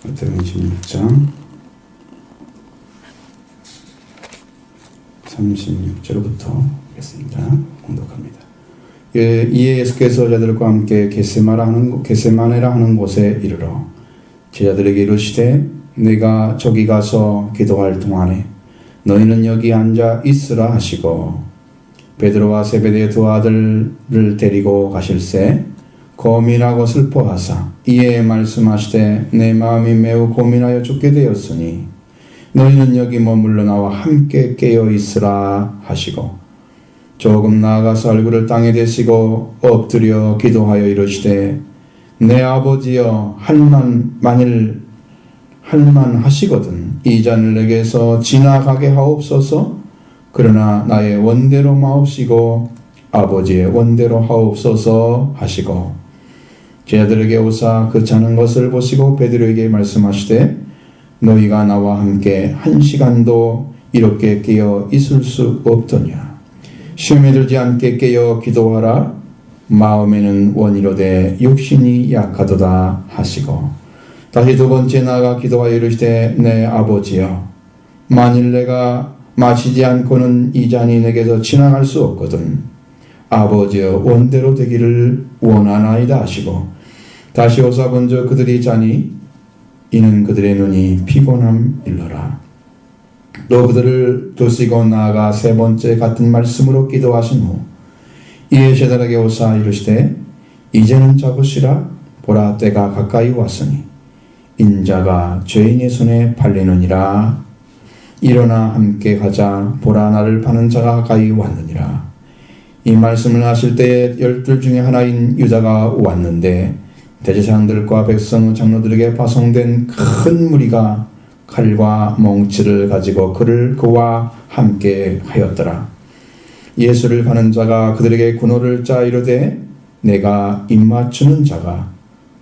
마태복음 26장 36절부터 하겠습니다. 공독합니다. 이에 예수께서 저들과 함께 겟세마네라 하는 곳에 이르러 제자들에게 이르시되 내가 저기 가서 기도할 동안에 너희는 여기 앉아 있으라 하시고 베드로와 세베대의 두 아들을 데리고 가실새 고민하고 슬퍼하사 이에 말씀하시되 내 마음이 매우 고민하여 죽게 되었으니 너희는 여기 머물러 나와 함께 깨어 있으라 하시고 조금 나아가서 얼굴을 땅에 대시고 엎드려 기도하여 이르시되 내 아버지여 만일 할만하시거든 이 잔을 내게서 지나가게 하옵소서. 그러나 나의 원대로 마옵시고 아버지의 원대로 하옵소서 하시고 제자들에게 오사 그 자는 것을 보시고 베드로에게 말씀하시되 너희가 나와 함께 한 시간도 이렇게 깨어 있을 수 없더냐. 시험에 들지 않게 깨어 기도하라. 마음에는 원이로되 육신이 약하도다 하시고 다시 두 번째 나아가 기도하여 이르시되 내 아버지여 만일 내가 마시지 않고는 이 잔이 내게서 지나갈 수 없거든 아버지여 원대로 되기를 원하나이다 하시고 다시 오사 먼저 그들이 자니 이는 그들의 눈이 피곤함일러라. 또 그들을 두시고 나아가 세 번째 같은 말씀으로 기도하신 후 이에 제자들에게 오사 이르시되 이제는 잡으시라. 보라 때가 가까이 왔으니 인자가 죄인의 손에 팔리느니라. 일어나 함께 가자. 보라 나를 파는 자가 가까이 왔느니라. 이 말씀을 하실 때에 12 중에 하나인 유다가 왔는데 대제사장들과 백성 장로들에게 파송된 큰 무리가 칼과 몽치를 가지고 그와 함께 하였더라. 예수를 파는 자가 그들에게 군호를 짜 이르되 내가 입맞추는 자가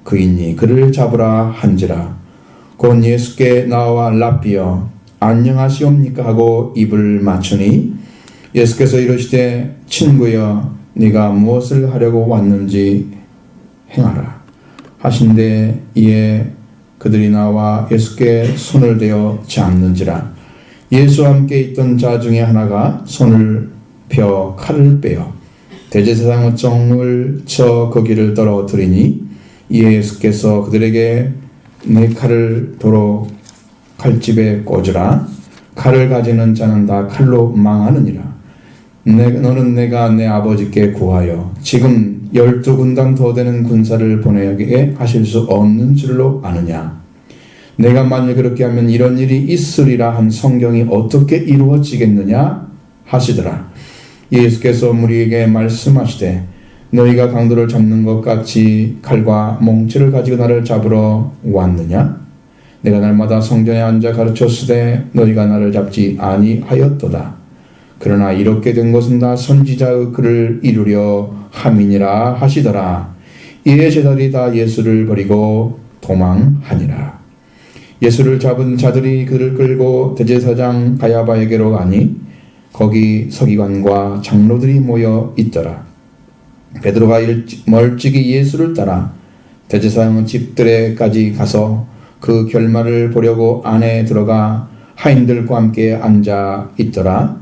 그이니 그를 잡으라 한지라. 곧 예수께 나와 랍비여 안녕하시옵니까 하고 입을 맞추니 예수께서 이르시되 친구여 네가 무엇을 하려고 왔는지 행하라 하신대 이에 그들이 나와 예수께 손을 대어 잡는지라. 예수와 함께 있던 자 중에 하나가 손을 펴 칼을 빼어 대제사장의 정을 쳐 거기를 떨어뜨리니 이에 예수께서 그들에게 내 칼을 도로 칼집에 꽂으라. 칼을 가지는 자는 다 칼로 망하느니라. 너는 내가 내 아버지께 구하여 지금 12군당 더 되는 군사를 보내게 하실 수 없는 줄로 아느냐. 내가 만일 그렇게 하면 이런 일이 있으리라 한 성경이 어떻게 이루어지겠느냐 하시더라. 예수께서 무리에게 말씀하시되 너희가 강도를 잡는 것 같이 칼과 몽치를 가지고 나를 잡으러 왔느냐. 내가 날마다 성전에 앉아 가르쳤으되 너희가 나를 잡지 아니하였도다. 그러나 이렇게 된 것은 다 선지자의 글을 이루려 함이니라 하시더라. 이에 제자들이 다 예수를 버리고 도망하니라. 예수를 잡은 자들이 그를 끌고 대제사장 가야바에게로 가니 거기 서기관과 장로들이 모여 있더라. 베드로가 멀찍이 예수를 따라 대제사장 집들에까지 가서 그 결말을 보려고 안에 들어가 하인들과 함께 앉아 있더라.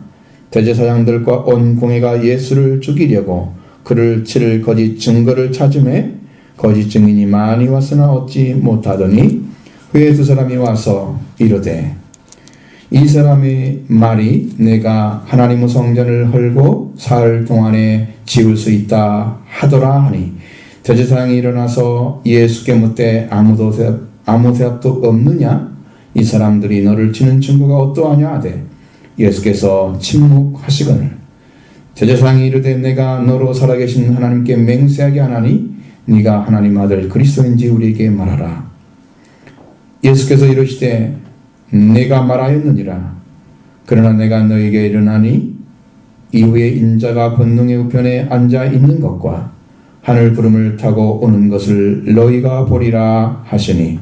대제사장들과 온 공회가 예수를 죽이려고 그를 칠 거짓 증거를 찾음에 거짓 증인이 많이 왔으나 얻지 못하더니 후에 두 사람이 와서 이르되 이 사람의 말이 내가 하나님의 성전을 헐고 사흘 동안에 지을 수 있다 하더라 하니 대제사장이 일어나서 예수께 묻되 아무 대답도 없느냐. 이 사람들이 너를 치는 증거가 어떠하냐 하되 예수께서 침묵하시거늘 대제사장이 이르되 내가 너로 살아계신 하나님께 맹세하게 하나니 네가 하나님 아들 그리스도인지 우리에게 말하라. 예수께서 이르시되 내가 말하였느니라. 그러나 내가 너에게 이르나니 이후에 인자가 권능의 우편에 앉아 있는 것과 하늘 구름을 타고 오는 것을 너희가 보리라 하시니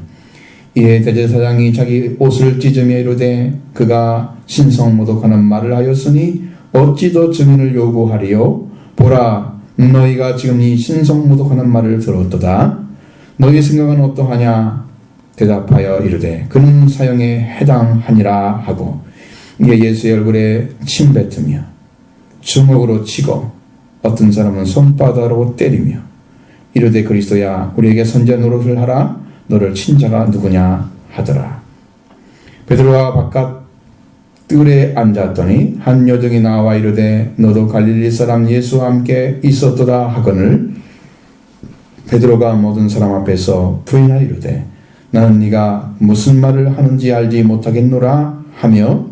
이에 대제사장이 자기 옷을 찢으며 이르되 그가 신성모독하는 말을 하였으니 어찌 더 증인을 요구하리요. 보라 너희가 지금 이 신성모독하는 말을 들었도다. 너희 생각은 어떠하냐? 대답하여 이르되 그는 사형에 해당하니라 하고 이에 예수의 얼굴에 침 뱉으며 주먹으로 치고 어떤 사람은 손바닥으로 때리며 이르되 그리스도야 우리에게 선제 노릇을 하라. 너를 친 자가 누구냐 하더라. 베드로가 바깥 뜰에 앉았더니 한 여종이 나와 이르되 너도 갈릴리 사람 예수와 함께 있었도다 하거늘 베드로가 모든 사람 앞에서 부인하여 이르되 나는 네가 무슨 말을 하는지 알지 못하겠노라 하며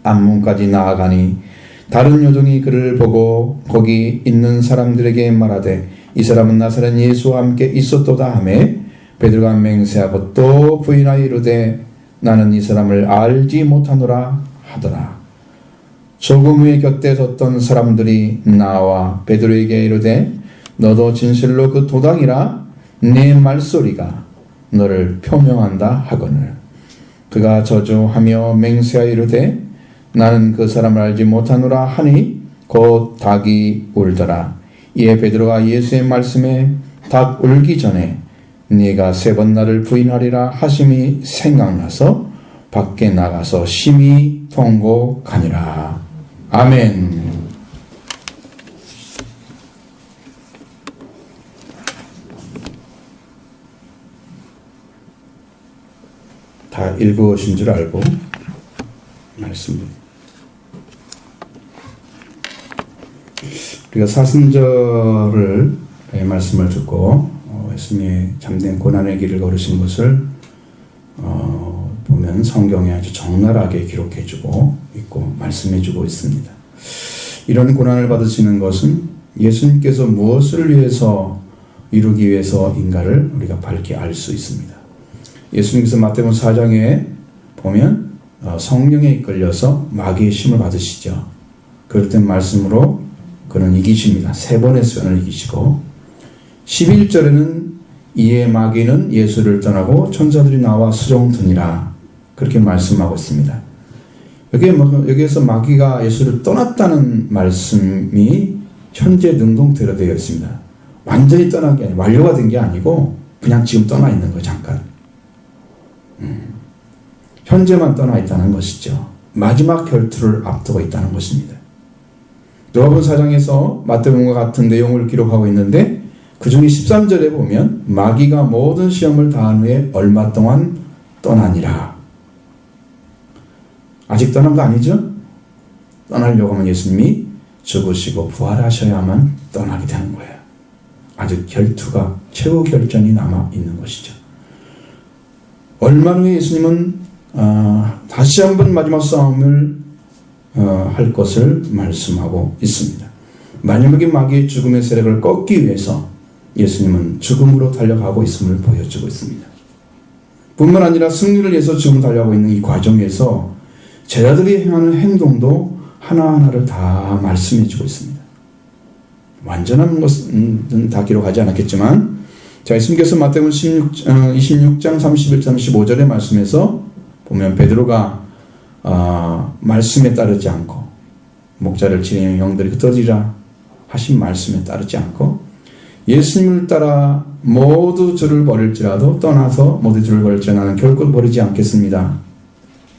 앞문까지 나아가니 다른 여종이 그를 보고 거기 있는 사람들에게 말하되 이 사람은 나사렛 예수와 함께 있었도다 하매 베드로가 맹세하고 또 부인하여 이르되 나는 이 사람을 알지 못하노라 하더라. 조금 후에 곁에 섰던 사람들이 나와 베드로에게 이르되 너도 진실로 그 도당이라 네 말소리가 너를 표명한다 하거늘 그가 저주하며 맹세하여 이르되 나는 그 사람을 알지 못하노라 하니 곧 닭이 울더라. 이에 베드로가 예수의 말씀에 닭 울기 전에 네가 3번 나를 부인하리라 하심이 생각나서 밖에 나가서 심히 통곡하니라. 아멘. 다 읽으신 줄 알고 말씀을 우리가 사순절을 말씀을 듣고 예수님의 참된 고난의 길을 걸으신 것을 보면 성경에 아주 적나라하게 기록해주고 있고 말씀해주고 있습니다. 이런 고난을 받으시는 것은 예수님께서 무엇을 위해서 이루기 위해서인가를 우리가 밝히 알 수 있습니다. 예수님께서 마태복음 4장에 보면 성령에 이끌려서 마귀의 힘을 받으시죠. 그럴 땐 말씀으로 그는 이기십니다. 3번의 수련을 이기시고 11절에는 이에 마귀는 예수를 떠나고 천사들이 나와 수종드니라 그렇게 말씀하고 있습니다. 여기에서 마귀가 예수를 떠났다는 말씀이 현재 능동태로 되어 있습니다. 완전히 떠난 게 아니고 완료가 된 게 아니고 그냥 지금 떠나 있는 거예요. 잠깐. 현재만 떠나 있다는 것이죠. 마지막 결투를 앞두고 있다는 것입니다. 누가복음 4장에서 마태복음과 같은 내용을 기록하고 있는데 그 중에 13절에 보면 마귀가 모든 시험을 다한 후에 얼마 동안 떠나니라. 아직 떠난 거 아니죠? 떠나려고 하면 예수님이 죽으시고 부활하셔야만 떠나게 되는 거예요. 아직 결투가 최후 결전이 남아 있는 것이죠. 얼마 후에 예수님은 다시 한번 마지막 싸움을 할 것을 말씀하고 있습니다. 마지막에 마귀의 죽음의 세력을 꺾기 위해서 예수님은 죽음으로 달려가고 있음을 보여주고 있습니다. 뿐만 아니라 승리를 위해서 지금 달려가고 있는 이 과정에서 제자들이 행하는 행동도 하나하나를 다 말씀해주고 있습니다. 완전한 것은 다 기록하지 않았겠지만 자, 예수님께서 마태복음 26장 31, 35절의 말씀에서 보면 베드로가 말씀에 따르지 않고 목자를 치는 영들이 흩어지라 하신 말씀에 따르지 않고 예수님을 따라 모두 주를 버릴지라도 떠나서 모두 주를 버릴지라도 나는 결코 버리지 않겠습니다.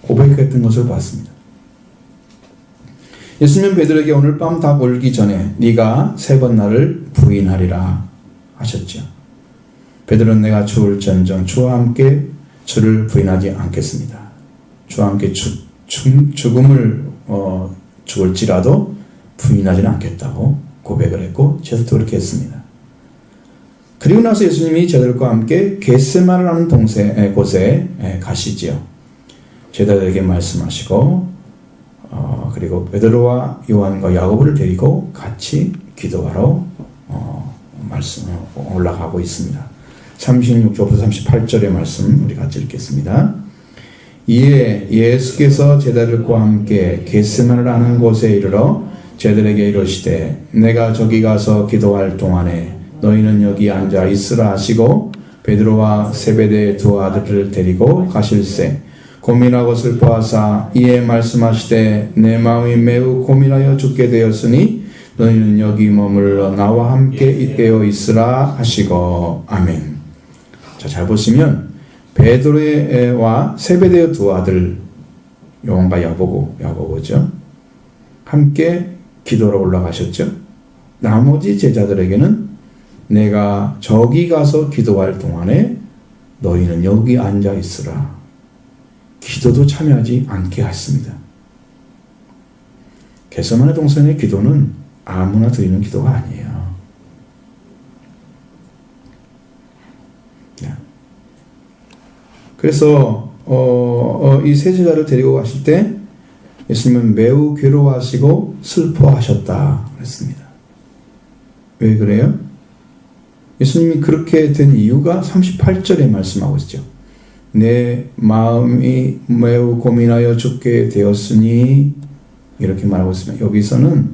고백했던 것을 봤습니다. 예수님은 베드로에게 오늘 밤 닭 울기 전에 네가 3번 나를 부인하리라 하셨죠. 베드로는 내가 죽을전정 주와 함께 주를 부인하지 않겠습니다. 주와 함께 죽음을 죽을지라도 부인하지는 않겠다고 고백을 했고 제자도 그렇게 했습니다. 그리고 나서 예수님이 제자들과 함께 겟세마네라는 곳에 가시지요. 제자들에게 말씀하시고 그리고 베드로와 요한과 야고보를 데리고 같이 기도하러 올라가고 있습니다. 36절부터 38절의 말씀 우리 같이 읽겠습니다. 이에 예수께서 제자들과 함께 겟세마네라는 곳에 이르러 제자들에게 이르시되 내가 저기 가서 기도할 동안에 너희는 여기 앉아 있으라 하시고 베드로와 세베대의 2 아들을 데리고 가실새 고민하고 슬퍼하사 이에 말씀하시되 내 마음이 매우 고민하여 죽게 되었으니 너희는 여기 머물러 나와 함께 깨어 있으라 하시고 아멘. 자, 잘 보시면 베드로와 세베대의 두 아들 요한과 야고보죠. 함께 기도로 올라가셨죠. 나머지 제자들에게는 내가 저기 가서 기도할 동안에 너희는 여기 앉아 있으라. 기도도 참여하지 않게 했습니다. 겟세마네 동산의 기도는 아무나 드리는 기도가 아니에요. 그래서 이 세 제자를 데리고 가실 때 예수님은 매우 괴로워하시고 슬퍼하셨다 그랬습니다. 왜 그래요? 예수님이 그렇게 된 이유가 38절에 말씀하고 있죠. 내 마음이 매우 고민하여 죽게 되었으니 이렇게 말하고 있습니다. 여기서는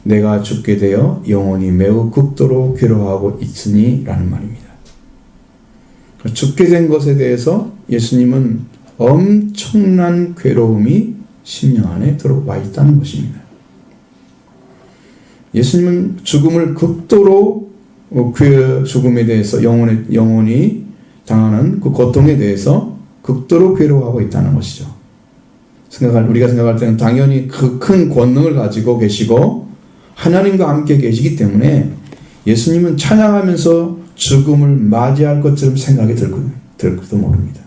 내가 죽게 되어 영혼이 매우 극도로 괴로워하고 있으니 라는 말입니다. 죽게 된 것에 대해서 예수님은 엄청난 괴로움이 심령 안에 들어와 있다는 것입니다. 예수님은 죽음을 극도로 그 죽음에 대해서 영혼이 당하는 그 고통에 대해서 극도로 괴로워하고 있다는 것이죠. 우리가 생각할 때는 당연히 그 큰 권능을 가지고 계시고 하나님과 함께 계시기 때문에 예수님은 찬양하면서 죽음을 맞이할 것처럼 생각이 들지도 모릅니다.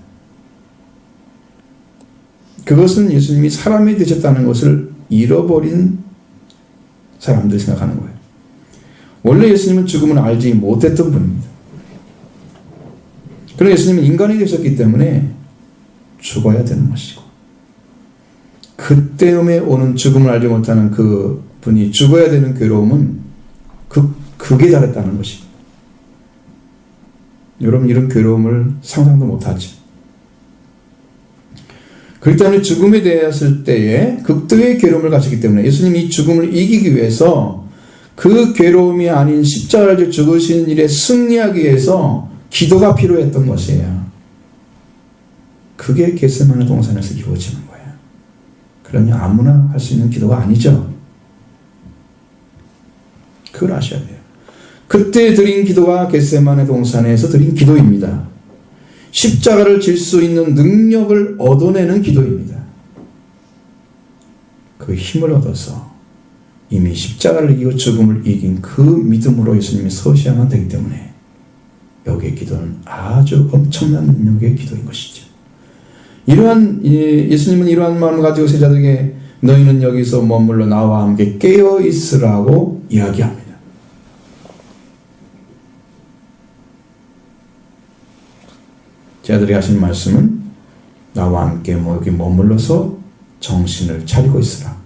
그것은 예수님이 사람이 되셨다는 것을 잃어버린 사람들이 생각하는 거예요. 원래 예수님은 죽음을 알지 못했던 분입니다. 그러나 예수님은 인간이 되셨기 때문에 죽어야 되는 것이고 그때음에 오는 죽음을 알지 못하는 그 분이 죽어야 되는 괴로움은 극에 달했다는 것입니다. 여러분 이런 괴로움을 상상도 못하죠. 그렇기 때문에 죽음에 대했을 때에 극도의 괴로움을 가졌기 때문에 예수님이 이 죽음을 이기기 위해서 그 괴로움이 아닌 십자가를 죽으시는 일에 승리하기 위해서 기도가 필요했던 것이에요. 그게 겟세마네 동산에서 이루어지는 거예요. 그러니 아무나 할 수 있는 기도가 아니죠. 그걸 아셔야 돼요. 그때 드린 기도가 겟세마네 동산에서 드린 기도입니다. 십자가를 질 수 있는 능력을 얻어내는 기도입니다. 그 힘을 얻어서 이미 십자가를 이기고 죽음을 이긴 그 믿음으로 예수님이 서시하면 되기 때문에 여기의 기도는 아주 엄청난 능력의 기도인 것이죠. 예수님은 이러한 마음을 가지고 제자들에게 너희는 여기서 머물러 나와 함께 깨어 있으라고 이야기합니다. 제자들이 하신 말씀은 나와 함께 여기 머물러서 정신을 차리고 있으라.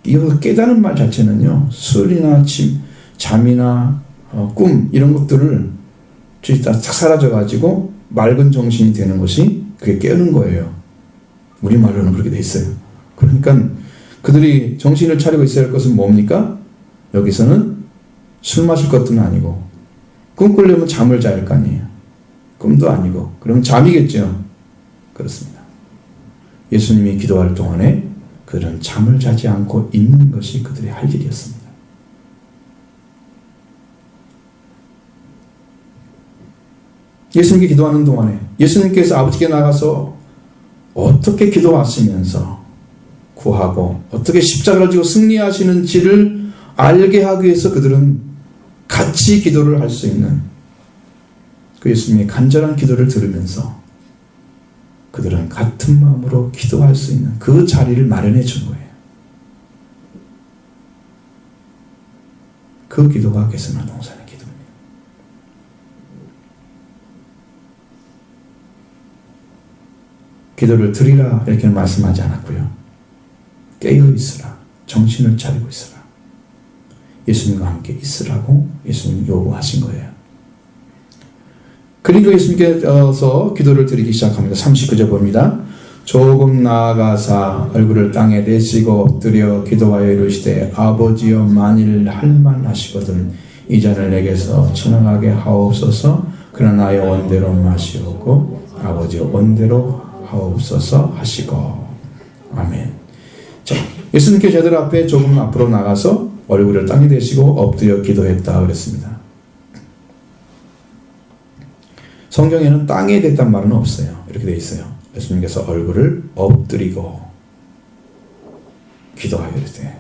이거 깨닫는 말 자체는요, 술이나 잠이나 꿈 이런 것들을 다 사라져가지고 맑은 정신이 되는 것이 그게 깨우는 거예요. 우리말로는 그렇게 돼 있어요. 그러니까 그들이 정신을 차리고 있어야 할 것은 뭡니까? 여기서는 술 마실 것도 아니고 꿈 꾸려면 잠을 자야 할 거 아니에요. 꿈도 아니고 그럼 잠이겠죠. 그렇습니다. 예수님이 기도할 동안에 그들은 잠을 자지 않고 있는 것이 그들의 할 일이었습니다. 예수님께 기도하는 동안에 예수님께서 아버지께 나가서 어떻게 기도하시면서 구하고 어떻게 십자가를 지고 승리하시는지를 알게 하기 위해서 그들은 같이 기도를 할 수 있는 그 예수님의 간절한 기도를 들으면서 그들은 같은 마음으로 기도할 수 있는 그 자리를 마련해 준 거예요. 그 기도가 겟세마네 동산의 기도입니다. 기도를 드리라 이렇게 말씀하지 않았고요. 깨어 있으라. 정신을 차리고 있으라. 예수님과 함께 있으라고 예수님이 요구하신 거예요. 그리고 예수님께서 기도를 드리기 시작합니다. 39절 봅니다. 조금 나아가사 얼굴을 땅에 내시고 엎드려 기도하여 이르시되 아버지여 만일 할만하시거든 이 잔을 내게서 지나가게 하옵소서. 그러나 나의 원대로 마시옵고 아버지여 원대로 하옵소서 하시고. 아멘. 자, 예수님께 제자들 앞에 조금 앞으로 나가서 얼굴을 땅에 대시고 엎드려 기도했다 그랬습니다. 성경에는 땅에 됐단 말은 없어요. 이렇게 돼 있어요. 예수님께서 얼굴을 엎드리고 기도하여 이르되,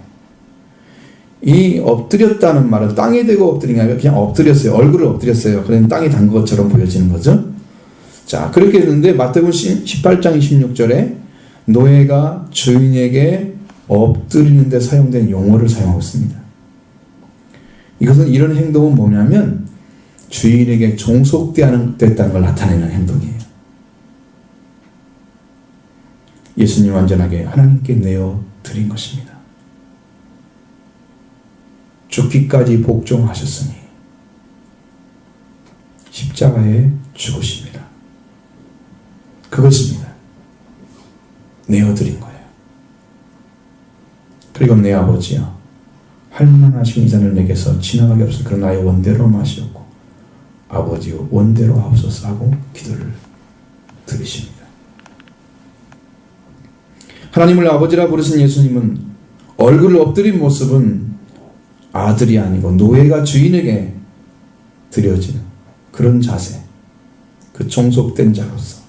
이 엎드렸다는 말은 땅에 대고 엎드린 게 아니라 그냥 엎드렸어요. 얼굴을 엎드렸어요. 그러면 땅에 단 것처럼 보여지는 거죠. 자, 그렇게 했는데 마태복음 18장 26절에 노예가 주인에게 엎드리는 데 사용된 용어를 사용하고 있습니다. 이것은 이런 행동은 뭐냐면 주인에게 종속됐다는 걸 나타내는 행동이에요. 예수님 완전하게 하나님께 내어 드린 것입니다. 죽기까지 복종하셨으니 십자가에 죽으십니다. 그것입니다. 내어드린 거예요. 그리고 내 아버지여, 할만하신 이 잔을 내게서 지나가게 없어 그런 나의 원대로 마시옵고 아버지여 원대로 하옵소서 하고 기도를 드리십니다. 하나님을 아버지라 부르신 예수님은 얼굴을 엎드린 모습은 아들이 아니고 노예가 주인에게 드려지는 그런 자세, 그 종속된 자로서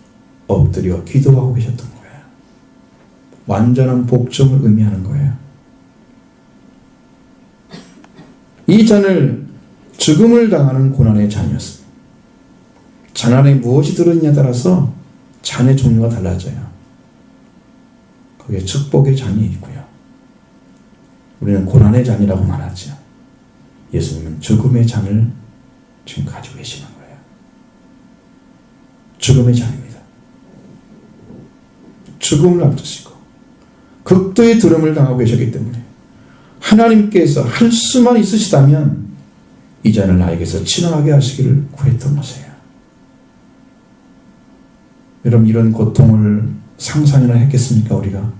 엎드려 기도하고 계셨던 거예요. 완전한 복종을 의미하는 거예요. 이 잔을 죽음을 당하는 고난의 잔이었습니다. 잔 안에 무엇이 들어있냐에 따라서 잔의 종류가 달라져요. 거기에 축복의 잔이 있고요. 우리는 고난의 잔이라고 말하죠. 예수님은 죽음의 잔을 지금 가지고 계시는 거예요. 죽음의 잔입니다. 죽음을 앞두시고 극도의 두려움을 당하고 계셨기 때문에 하나님께서 할 수만 있으시다면 이 잔을 나에게서 지나가게 하시기를 구했던 것이에요. 여러분, 이런 고통을 상상이나 했겠습니까, 우리가?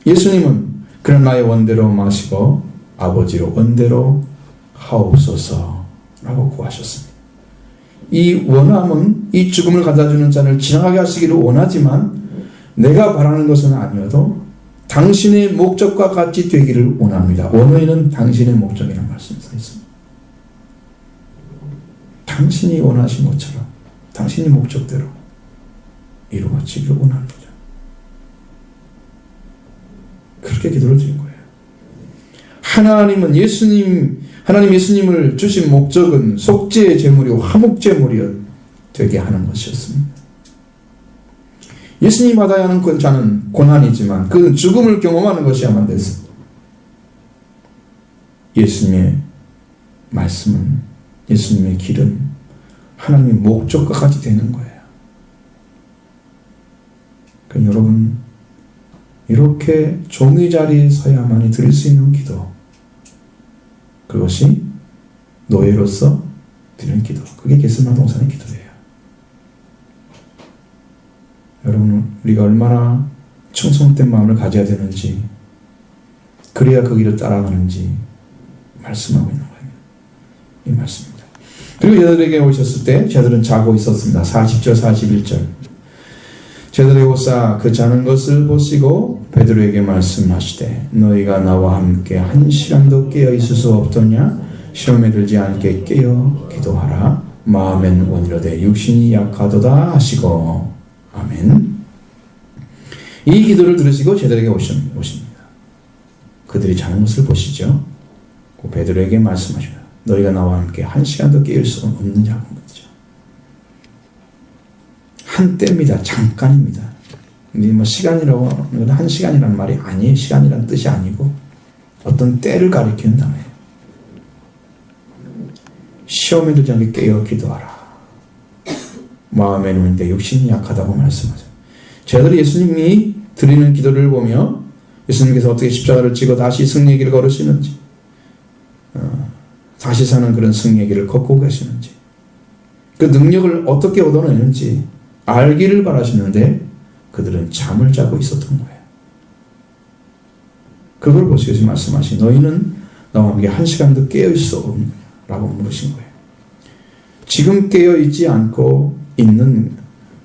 예수님은 그런 나의 원대로 마시고 아버지로 원대로 하옵소서 라고 구하셨습니다. 이 원함은 이 죽음을 가져다주는 잔을 지나가게 하시기를 원하지만 내가 바라는 것은 아니어도 당신의 목적과 같이 되기를 원합니다. 원어에는 당신의 목적이라는 말씀이 써 있습니다. 당신이 원하신 것처럼 당신의 목적대로 이루어지기를 원합니다. 그렇게 기도를 드린 거예요. 하나님 예수님을 주신 목적은 속죄의 제물이고 화목제물이 되게 하는 것이었습니다. 예수님이 받아야 하는 그 자는 고난이지만 그 죽음을 경험하는 것이야만 됐습니다. 예수님의 말씀은, 예수님의 길은 하나님의 목적과 같이 되는 거예요. 그러니까 여러분, 이렇게 종의 자리에 서야만이 드릴 수 있는 기도, 그것이 노예로서 드리는 기도, 그게 겟세마네 동산의 기도예요. 여러분, 우리가 얼마나 충성된 마음을 가져야 되는지, 그래야 그 길을 따라가는지 말씀하고 있는 거예요. 이 말씀입니다. 그리고 제자들에게 오셨을 때 제자들은 자고 있었습니다. 40절 41절. 제자들이 오사 그 자는 것을 보시고 베드로에게 말씀하시되 너희가 나와 함께 한 시간도 깨어 있을 수 없더냐? 시험에 들지 않게 깨어 기도하라. 마음엔 원이로되 육신이 약하도다 하시고. 아멘. 이 기도를 들으시고 제자들에게 오십니다. 그들이 자는 것을 보시죠. 베드로에게 말씀하십니다. 너희가 나와 함께 한 시간도 깨일 수 없느냐고 묻죠. 한때입니다. 잠깐입니다. 근데 뭐 시간이라고 하는 한 시간이라는 말이 아니에요. 시간이라는 뜻이 아니고 어떤 때를 가리키는 단어예요. 시험에 들지 않게 깨어 기도하라. 마음에 놓는데 육신이 약하다고 말씀하죠. 제자들이 예수님이 드리는 기도를 보며 예수님께서 어떻게 십자가를 지고 다시 승리의 길을 걸으시는지, 다시 사는 그런 승리의 길을 걷고 계시는지, 그 능력을 어떻게 얻어내는지 알기를 바라시는데 그들은 잠을 자고 있었던 거예요. 그걸 보시면서 말씀하신 너희는 나와 함께 한 시간도 깨어있을 수 없느냐라고 물으신 거예요. 지금 깨어있지 않고 있는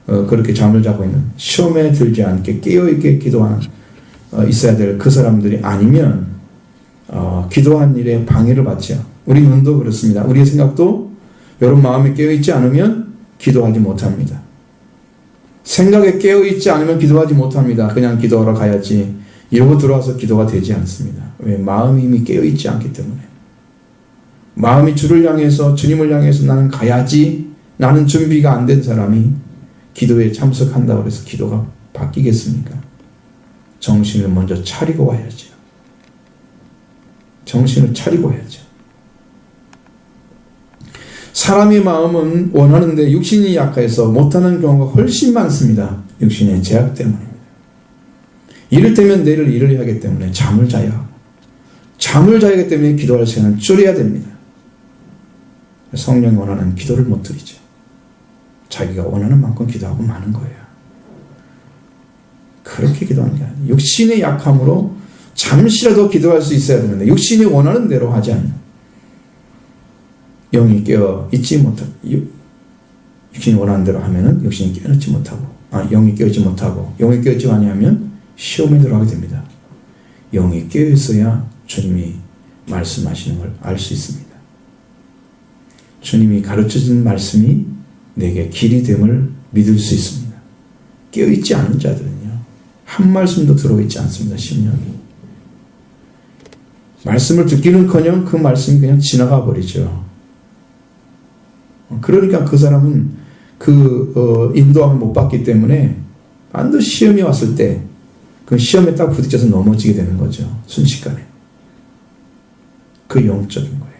그렇게 잠을 자고 있는, 시험에 들지 않게 깨어있게 기도하는 있어야 될 그 사람들이 아니면 기도한 일에 방해를 받죠. 우리 눈도 그렇습니다. 우리의 생각도 여러분 마음이 깨어있지 않으면 기도하지 못합니다. 생각에 깨어있지 않으면 기도하지 못합니다. 그냥 기도하러 가야지 이러고 들어와서 기도가 되지 않습니다. 왜? 마음이 이미 깨어있지 않기 때문에. 마음이 주를 향해서, 주님을 향해서 나는 가야지, 나는 준비가 안 된 사람이 기도에 참석한다고 해서 기도가 바뀌겠습니까? 정신을 먼저 차리고 와야죠. 정신을 차리고 해야죠. 사람의 마음은 원하는데 육신이 약해서 못하는 경우가 훨씬 많습니다. 육신의 제약 때문입니다. 이를테면 내일 일을 해야 하기 때문에 잠을 자야 하고, 잠을 자야 하기 때문에 기도할 시간을 줄여야 됩니다. 성령이 원하는 기도를 못 드리죠. 자기가 원하는 만큼 기도하고 마는 거예요. 그렇게 기도하는 게 아니에요. 육신의 약함으로 잠시라도 기도할 수 있어야 되는데 육신이 원하는 대로 하지 않는, 영이 깨어 있지 못하고, 육신이 원하는 대로 하면은 육신이 깨어있지 못하고, 영이 깨어있지 못하고, 영이 깨어있지 아니하면 시험에 들어가게 됩니다. 영이 깨어있어야 주님이 말씀하시는 걸 알 수 있습니다. 주님이 가르쳐준 말씀이 내게 길이 됨을 믿을 수 있습니다. 깨어있지 않은 자들은요, 한 말씀도 들어있지 않습니다. 심령이. 말씀을 듣기는커녕 그 말씀이 그냥 지나가 버리죠. 그러니까 그 사람은 그 인도함을 못 받기 때문에 반드시 시험이 왔을 때 그 시험에 딱 부딪혀서 넘어지게 되는 거죠. 순식간에. 그 영적인 거예요.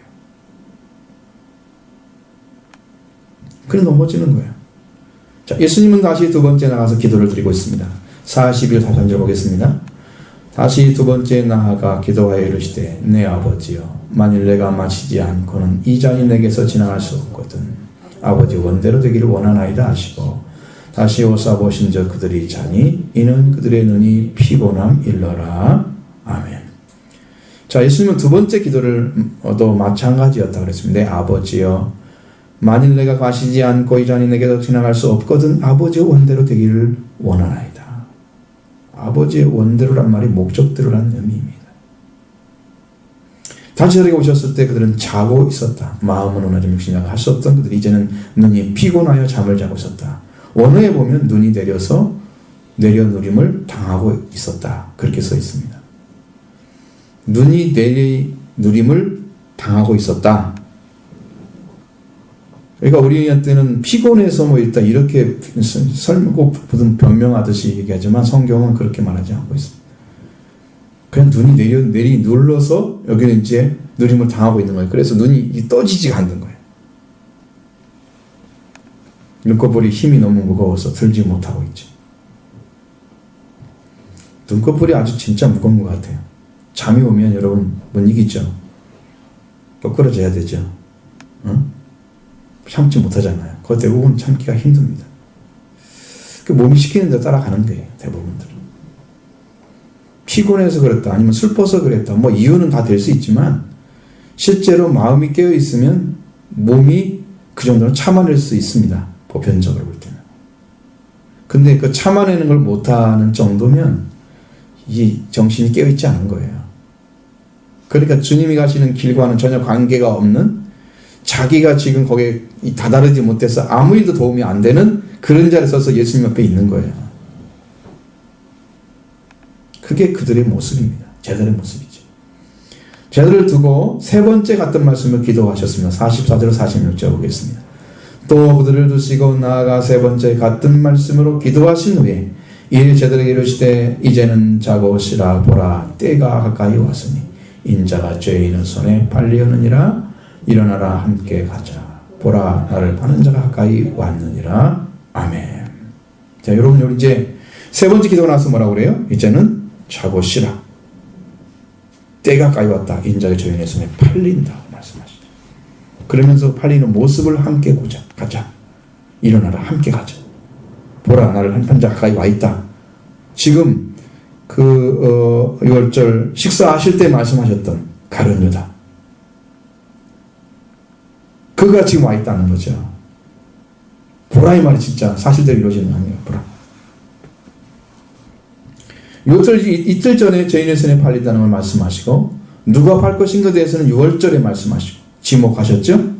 그래 넘어지는 거예요. 자, 예수님은 다시 두 번째 나가서 기도를 드리고 있습니다. 41, 43절 보겠습니다. 다시 두 번째 나아가 기도하여 이르시되 내 아버지여, 만일 내가 마치지 않고는 이 잔이 내게서 지나갈 수 없거든 아버지 원대로 되기를 원하나이다 하시고, 다시 오사 보신저 그들이 자니 이는 그들의 눈이 피곤함 일러라. 아멘. 자, 예수님은 두 번째 기도를 또 마찬가지였다고 그랬습니다. 내 아버지여, 만일 내가 가시지 않고 이 잔이 내게서 지나갈 수 없거든 아버지의 원대로 되기를 원하나이다. 아버지의 원대로란 말이 목적대로라는 의미입니다. 다시 저에게 오셨을 때 그들은 자고 있었다. 마음은 오나좀 육신이라고 할 수 없던 그들이 이제는 눈이 피곤하여 잠을 자고 있었다. 원어에 보면 눈이 내려서 내려누림을 당하고 있었다. 그렇게 써 있습니다. 눈이 내려누림을 당하고 있었다. 그러니까 우리한테는 피곤해서 뭐 일단 이렇게 설명 변명하듯이 얘기하지만 성경은 그렇게 말하지 않고 있습니다. 그냥 눈이 눌러서 여기는 이제 누림을 당하고 있는 거예요. 그래서 눈이 떠지지가 않는 거예요. 눈꺼풀이 힘이 너무 무거워서 들지 못하고 있죠. 눈꺼풀이 아주 진짜 무거운 것 같아요. 잠이 오면 여러분 못 이기죠. 거꾸러져야 되죠. 참지 못하잖아요. 그거 대부분 참기가 힘듭니다. 그 몸이 시키는 대로 따라가는 거예요. 대부분들은. 피곤해서 그랬다, 아니면 슬퍼서 그랬다, 뭐 이유는 다 될 수 있지만 실제로 마음이 깨어 있으면 몸이 그 정도는 참아낼 수 있습니다. 보편적으로 볼 때는. 근데 그 참아내는 걸 못하는 정도면 이 정신이 깨어 있지 않은 거예요. 그러니까 주님이 가시는 길과는 전혀 관계가 없는, 자기가 지금 거기에 다다르지 못해서 아무 일도 도움이 안 되는 그런 자리에 서서 예수님 앞에 있는 거예요. 그게 그들의 모습입니다. 제자들의 모습이죠. 제자들을 두고 세 번째 같은 말씀을 기도하셨습니다. 44절 46절 보겠습니다. 또 그들을 두시고 나아가 세 번째 같은 말씀으로 기도하신 후에 이에 제자들에게 이르시되 이제는 자고 쉬라. 보라 때가 가까이 왔으니 인자가 죄인의 손에 팔리었느니라. 일어나라 함께 가자. 보라 나를 파는 자가 가까이 왔느니라. 아멘. 자, 여러분 이제 세 번째 기도가 나서 뭐라고 그래요? 이제는 자고 쉬라. 때가 가까이 왔다. 인자가 죄인의 손에 팔린다고 말씀하시죠. 그러면서 팔리는 모습을 함께 보자. 가자. 일어나라 함께 가자. 보라 나를 한 판자 가까이 와 있다. 지금 그 6월절 식사하실 때 말씀하셨던 가룟 유다, 그가 지금 와 있다는 거죠. 보라 이 말이 진짜 사실대로 이루어지는 아니에요. 보라. 이틀 전에 죄인의 손에 팔린다는 걸 말씀하시고, 누가 팔 것인가에 대해서는 6월절에 말씀하시고 지목하셨죠.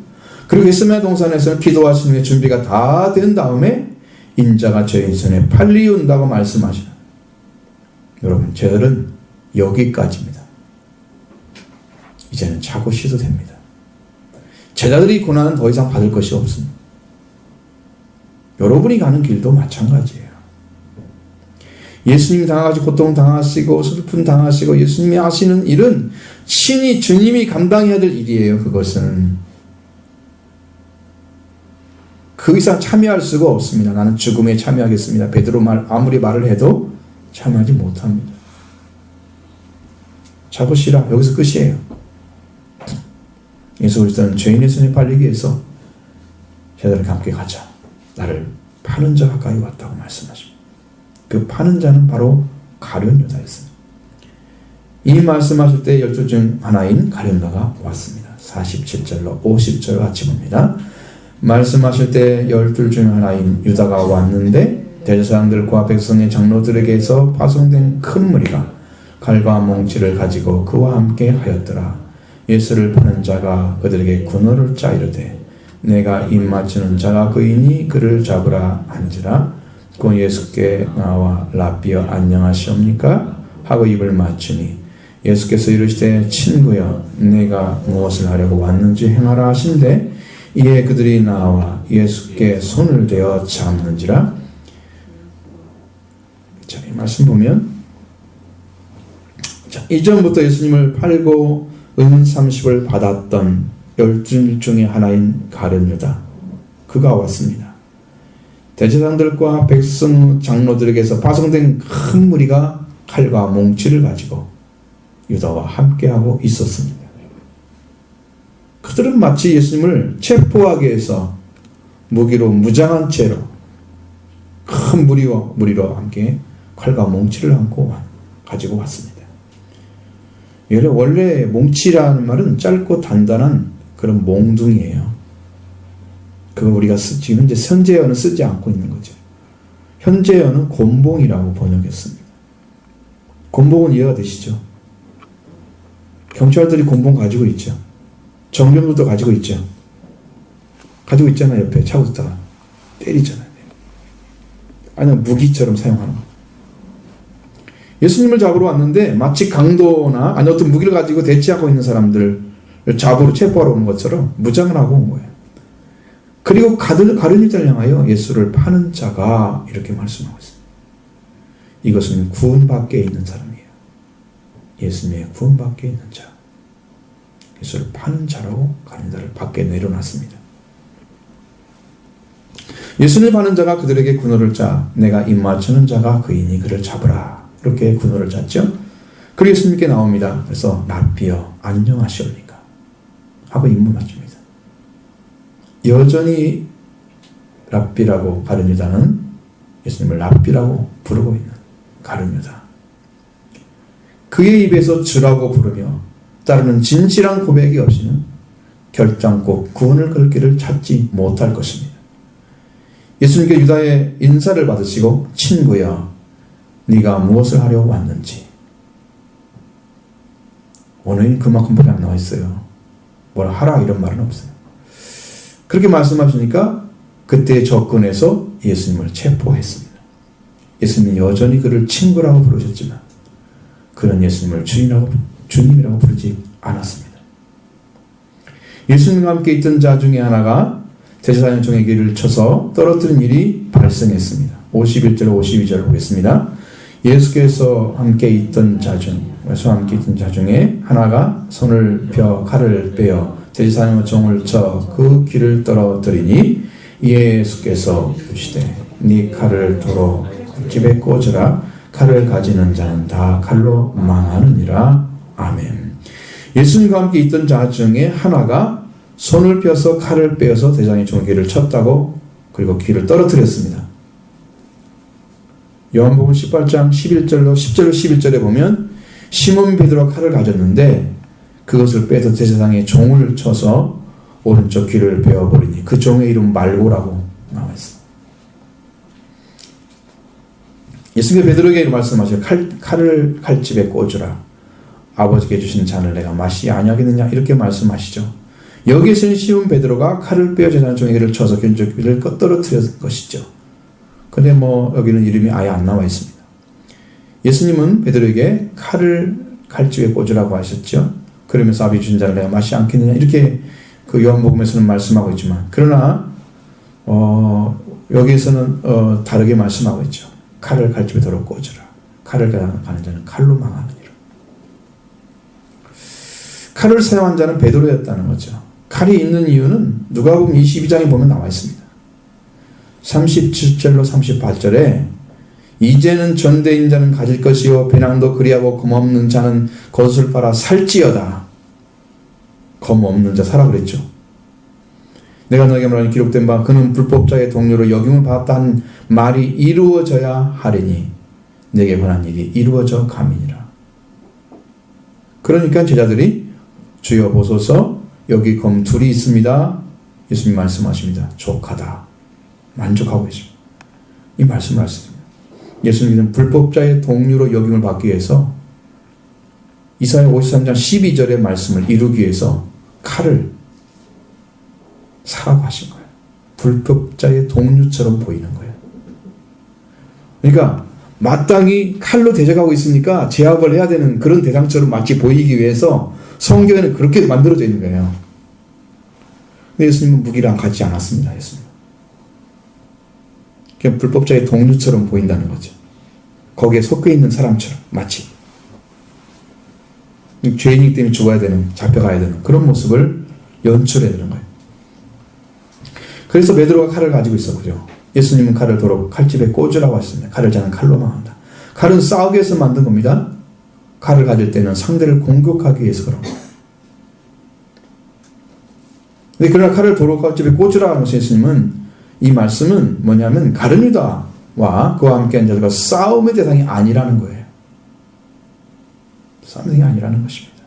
그리고 겟세마네 동산에서는 기도하시는 준비가 다 된 다음에 인자가 저희 손에 팔리운다고 말씀하시는. 여러분, 저들은 여기까지입니다. 이제는 자고 쉬도 됩니다. 제자들이 고난은 더 이상 받을 것이 없습니다. 여러분이 가는 길도 마찬가지예요. 예수님이 당하시고 고통 당하시고 슬픔 당하시고 예수님이 하시는 일은 신이 주님이 감당해야 될 일이에요. 그것은 그 이상 참여할 수가 없습니다. 나는 죽음에 참여하겠습니다. 베드로 아무리 말을 해도 참여하지 못합니다. 자고 쉬라. 여기서 끝이에요. 예수 그리스도는 죄인의 손에 팔리기 위해서 제자들과 함께 가자. 나를 파는 자 가까이 왔다고 말씀하십니다. 그 파는 자는 바로 가룟 유다였습니다. 이 말씀하실 때 12 중 하나인 가룟 유다가 왔습니다. 47절로 50절 같이 봅니다. 말씀하실 때 12 중 하나인 유다가 왔는데 대제사장들과 백성의 장로들에게서 파송된 큰 무리가 칼과 몽치를 가지고 그와 함께 하였더라. 예수를 파는 자가 그들에게 군호를 짜 이르되 내가 입 맞추는 자가 그이니 그를 잡으라 한지라. 그 예수께 나와 라비어 안녕하시옵니까 하고 입을 맞추니 예수께서 이르시되 친구여 내가 무엇을 하려고 왔는지 행하라 하신대. 이에 그들이 나와 예수께 손을 대어 잡는지라. 자, 이 말씀 보면 이전부터 예수님을 팔고 은 30을 받았던 12 중에 하나인 가룟 유다, 그가 왔습니다. 대제사장들과 백성 장로들에게서 파송된 큰 무리가 칼과 몽치를 가지고 유다와 함께하고 있었습니다. 그들은 마치 예수님을 체포하기 위해서 무기로 무장한 채로 큰 무리로 함께 칼과 몽치를 가지고 왔습니다. 원래 몽치라는 말은 짧고 단단한 그런 몽둥이에요. 그거 우리가 지금 현재어는 쓰지 않고 있는 거죠. 현재어는 곤봉이라고 번역했습니다. 곤봉은 이해가 되시죠? 경찰들이 곤봉 가지고 있죠. 정병들도 가지고 있죠. 가지고 있잖아요. 옆에 차고 있다가 때리잖아요. 아니면 무기처럼 사용하는 거. 예수님을 잡으러 왔는데 마치 강도나 아니 어떤 무기를 가지고 대치하고 있는 사람들을 잡으러 체포하러 오는 것처럼 무장을 하고 온 거예요. 그리고 가룟 유다를 향하여 예수를 파는 자가 이렇게 말씀하고 있습니다. 이것은 구원 밖에 있는 사람이에요. 예수님의 구원 밖에 있는 자. 예수를 파는 자라고 가룟 유다를 밖에 내려놨습니다. 예수를 파는 자가 그들에게 군호를 짜 내가 입 맞추는 자가 그이니 그를 잡으라. 이렇게 군호를 짰죠. 그리고 예수님께 나옵니다. 그래서 라비어 안녕하시옵니까 하고 입을 맞춥니다. 여전히 랍비라고 가룟 유다는 예수님을 랍비라고 부르고 있는 가룟 유다. 그의 입에서 주라고 부르며 따르는 진실한 고백이 없이는 결단코 구원을 걸 길을 찾지 못할 것입니다. 예수님께 유다의 인사를 받으시고 친구여 네가 무엇을 하려고 왔는지. 오늘은 그만큼밖에 안 나와 있어요. 뭘 하라 이런 말은 없어요. 그렇게 말씀하시니까 그때 접근해서 예수님을 체포했습니다. 예수님은 여전히 그를 친구라고 부르셨지만 그는 예수님을 주님이라고 부르지 않았습니다. 예수님과 함께 있던 자 중에 하나가 대제사장 종의 길을 쳐서 떨어뜨린 일이 발생했습니다. 51절 52절 보겠습니다. 예수께서 함께 있던 자 중에 하나가 손을 펴 칼을 빼어 대제사장의 종을 쳐 그 귀를 떨어뜨리니 이에 예수께서 이르시되 네 칼을 도로 집에 꽂으라. 칼을 가지는 자는 다 칼로 망하느니라. 아멘. 예수님과 함께 있던 자 중에 하나가 손을 펴서 칼을 빼어서 대제사장의 종의 귀를 쳤다고, 그리고 귀를 떨어뜨렸습니다. 요한복음 18장 11절로 10절로 11절에 보면 시몬 베드로가 칼을 가졌는데 그것을 빼서 제사장의 종을 쳐서 오른쪽 귀를 베어버리니 그 종의 이름 말고라고 나와 있습니다. 예수님이 베드로에게 말씀하셔요. 칼을 칼집에 꽂으라. 아버지께 주신 잔을 내가 마시지 아니하겠느냐 이렇게 말씀하시죠. 여기서는 시몬 베드로가 칼을 빼어 제사장 종에게를 쳐서 견적비를 떨어뜨렸던 것이죠. 근데 여기는 이름이 아예 안 나와 있습니다. 예수님은 베드로에게 칼을 칼집에 꽂으라고 하셨죠. 그러면서 아비 준 자를 내가 마시지 않겠느냐 이렇게 그 요한복음에서는 말씀하고 있지만, 그러나 여기에서는 다르게 말씀하고 있죠. 칼을 칼집에 도로 꽂으라. 칼을 가는 자는 칼로 망하느니라. 칼을 사용한 자는 베드로였다는 거죠. 칼이 있는 이유는 누가복음 22장에 보면 나와 있습니다. 37절로 38절에 이제는 전대인 자는 가질 것이요 배낭도 그리하고 검 없는 자는 겉옷을 빨아 살지어다. 검 없는 자 사라 그랬죠. 내가 너에게 말하니 기록된 바 그는 불법자의 동료로 역임을 받았다 한 말이 이루어져야 하리니 내게 관한 일이 이루어져 감이니라. 그러니까 제자들이 주여 보소서 여기 검 둘이 있습니다. 예수님 말씀하십니다. 족하다. 만족하고 계십니다. 이 말씀을 하십니다. 예수님은 불법자의 동료로 역임을 받기 위해서 이사야 53장 12절의 말씀을 이루기 위해서 칼을 사라고 하신 거예요. 불법자의 동료처럼 보이는 거예요. 그러니까 마땅히 칼로 대적하고 있으니까 제압을 해야 되는 그런 대상처럼 마치 보이기 위해서 성경에는 그렇게 만들어져 있는 거예요. 근데 예수님은 무기랑 같지 않았습니다. 예수님. 그냥 불법자의 동료처럼 보인다는 거죠. 거기에 섞여 있는 사람처럼 마치 죄인이기 때문에 죽어야 되는, 잡혀가야 되는 그런 모습을 연출해야 되는 거예요. 그래서 베드로가 칼을 가지고 있었고요. 예수님은 칼을 도로 칼집에 꽂으라고 하셨습니다. 칼을 자는 칼로 망한다. 칼은 싸우기 위해서 만든 겁니다. 칼을 가질 때는 상대를 공격하기 위해서 그런 거예요. 근데 그러나 칼을 도로 칼집에 꽂으라고 하신 예수님은 이 말씀은 뭐냐면 가룟유다와 그와 함께한 자들과 싸움의 대상이 아니라는 거예요. 싸움의 대상이 아니라는 것입니다.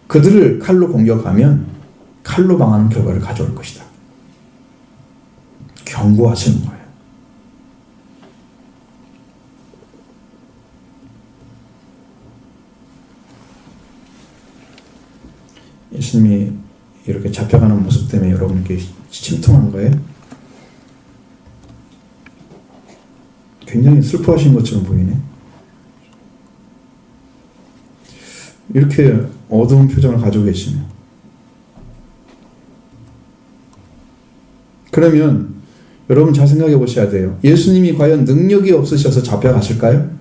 그들을 칼로 공격하면 칼로 망하는 결과를 가져올 것이다. 경고하시는 거예요. 예수님이 이렇게 잡혀가는 모습 때문에 여러분께 침통한 거예요? 굉장히 슬퍼하신 것처럼 보이네. 이렇게 어두운 표정을 가지고 계시네요. 그러면 여러분 잘 생각해 보셔야 돼요. 예수님이 과연 능력이 없으셔서 잡혀가실까요?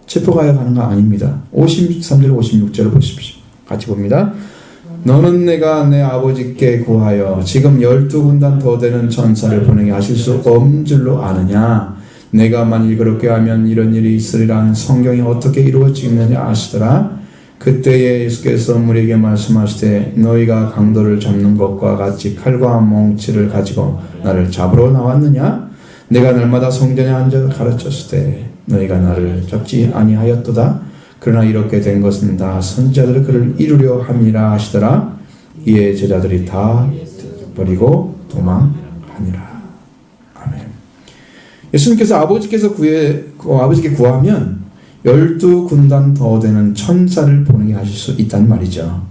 체포가야 가는 거 아닙니다. 53절 56절을 보십시오. 같이 봅니다. 너는 내가 내 아버지께 구하여 지금 12군단 더 되는 천사를 보내게 하실 수 없는 줄로 아느냐. 내가 만일 그렇게 하면 이런 일이 있으리란 성경이 어떻게 이루어지느냐 아시더라. 그때에 예수께서 무리에게 말씀하시되 너희가 강도를 잡는 것과 같이 칼과 몽치를 가지고 나를 잡으러 나왔느냐. 내가 날마다 성전에 앉아 가르쳤을 때 너희가 나를 잡지 아니하였도다. 그러나 이렇게 된 것은 다 선지자들이 그를 이루려 함이라 하시더라. 이에 제자들이 다 버리고 도망하니라. 아멘. 예수님께서 아버지께 구하면 12군단 더 되는 천사를 보내게 하실 수 있단 말이죠.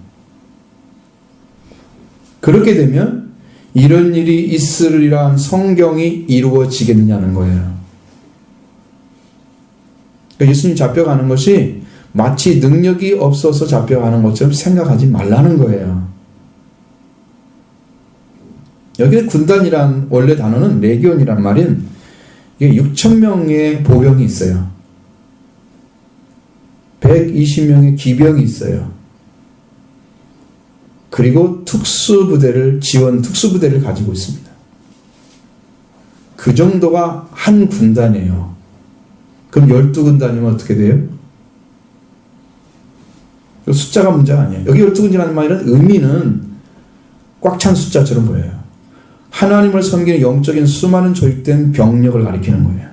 그렇게 되면 이런 일이 있으리란 성경이 이루어지겠느냐는 거예요. 그러니까 예수님 잡혀가는 것이 마치 능력이 없어서 잡혀가는 것처럼 생각하지 말라는 거예요. 여기 군단이란 원래 단어는 레기온이란 말인 이게 6,000명의 보병이 있어요. 120명의 기병이 있어요. 그리고 지원 특수부대를 가지고 있습니다. 그 정도가 한 군단이에요. 그럼 12군단이면 어떻게 돼요? 숫자가 문제가 아니에요. 여기 12군단이라는 말은 의미는 꽉 찬 숫자처럼 보여요. 하나님을 섬기는 영적인 수많은 조직된 병력을 가리키는 거예요.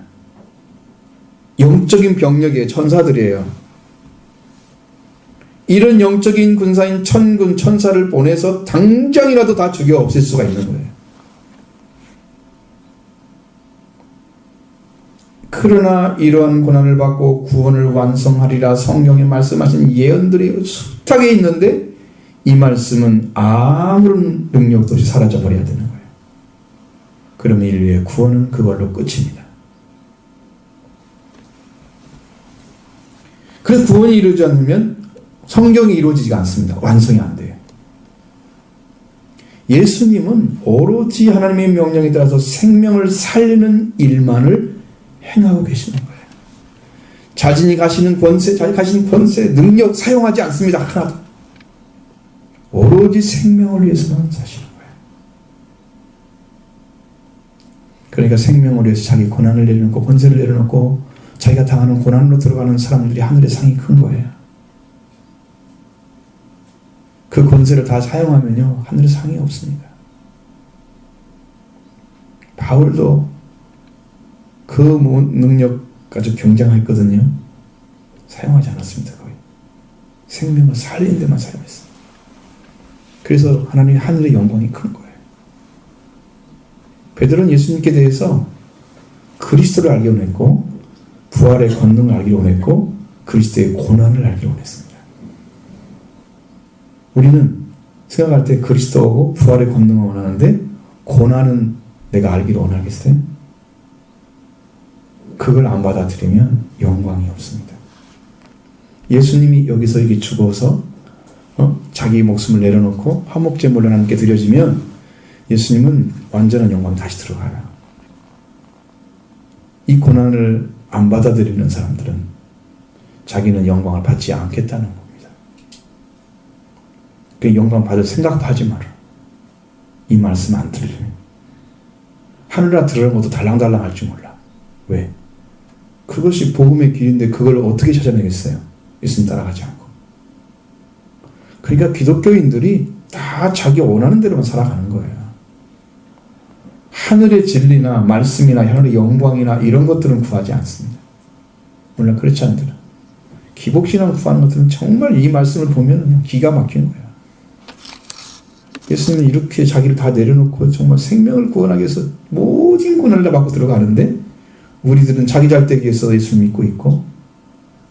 영적인 병력이에요. 천사들이에요. 이런 영적인 군사인 천군 천사를 보내서 당장이라도 다 죽여 없앨 수가 있는 거예요. 그러나 이러한 고난을 받고 구원을 완성하리라 성경에 말씀하신 예언들이 숱하게 있는데 이 말씀은 아무런 능력도 없이 사라져버려야 되는 거예요. 그러면 인류의 구원은 그걸로 끝입니다. 그래서 구원이 이루어지지 않으면 성경이 이루어지지가 않습니다. 완성이 안 돼요. 예수님은 오로지 하나님의 명령에 따라서 생명을 살리는 일만을 행하고 계시는 거예요. 자신이 가시는 권세, 능력 사용하지 않습니다. 하나도. 오로지 생명을 위해서만 사시는 거예요. 그러니까 생명을 위해서 자기 고난을 내려놓고 권세를 내려놓고 자기가 당하는 고난으로 들어가는 사람들이 하늘의 상이 큰 거예요. 그 권세를 다 사용하면요 하늘의 상이 없습니다. 바울도 그 능력 아주 굉장했거든요. 사용하지 않았습니다. 거의 생명을 살리는 데만 사용했어요. 그래서 하나님의 하늘의 영광이 큰 거예요. 베드로는 예수님께 대해서 그리스도를 알기 원했고 부활의 권능을 알기 원했고 그리스도의 고난을 알기 원했습니다. 우리는 생각할 때 그리스도하고 부활의 권능을 원하는데 고난은 내가 알기를 원하겠어요? 그걸 안 받아들이면 영광이 없습니다. 예수님이 여기서 이렇게 죽어서 자기 목숨을 내려놓고 화목제물로 하나님께 드려지면 예수님은 완전한 영광이 다시 들어가요. 이 고난을 안 받아들이는 사람들은 자기는 영광을 받지 않겠다는 겁니다. 그 영광 받을 생각도 하지 마라. 이 말씀 안 들리면 하늘아 들으는 것도 달랑달랑 할 줄 몰라. 왜? 그것이 복음의 길인데 그걸 어떻게 찾아내겠어요? 예수님 따라가지 않고. 그러니까 기독교인들이 다 자기 원하는 대로만 살아가는 거예요. 하늘의 진리나 말씀이나 하늘의 영광이나 이런 것들은 구하지 않습니다. 물론 그렇지 않더라. 기복신앙 구하는 것들은 정말 이 말씀을 보면 그냥 기가 막히는 거예요. 예수님은 이렇게 자기를 다 내려놓고 정말 생명을 구원하기 위해서 모든 고난을 다 받고 들어가는데 우리들은 자기 잘되기 위해서 예수를 믿고 있고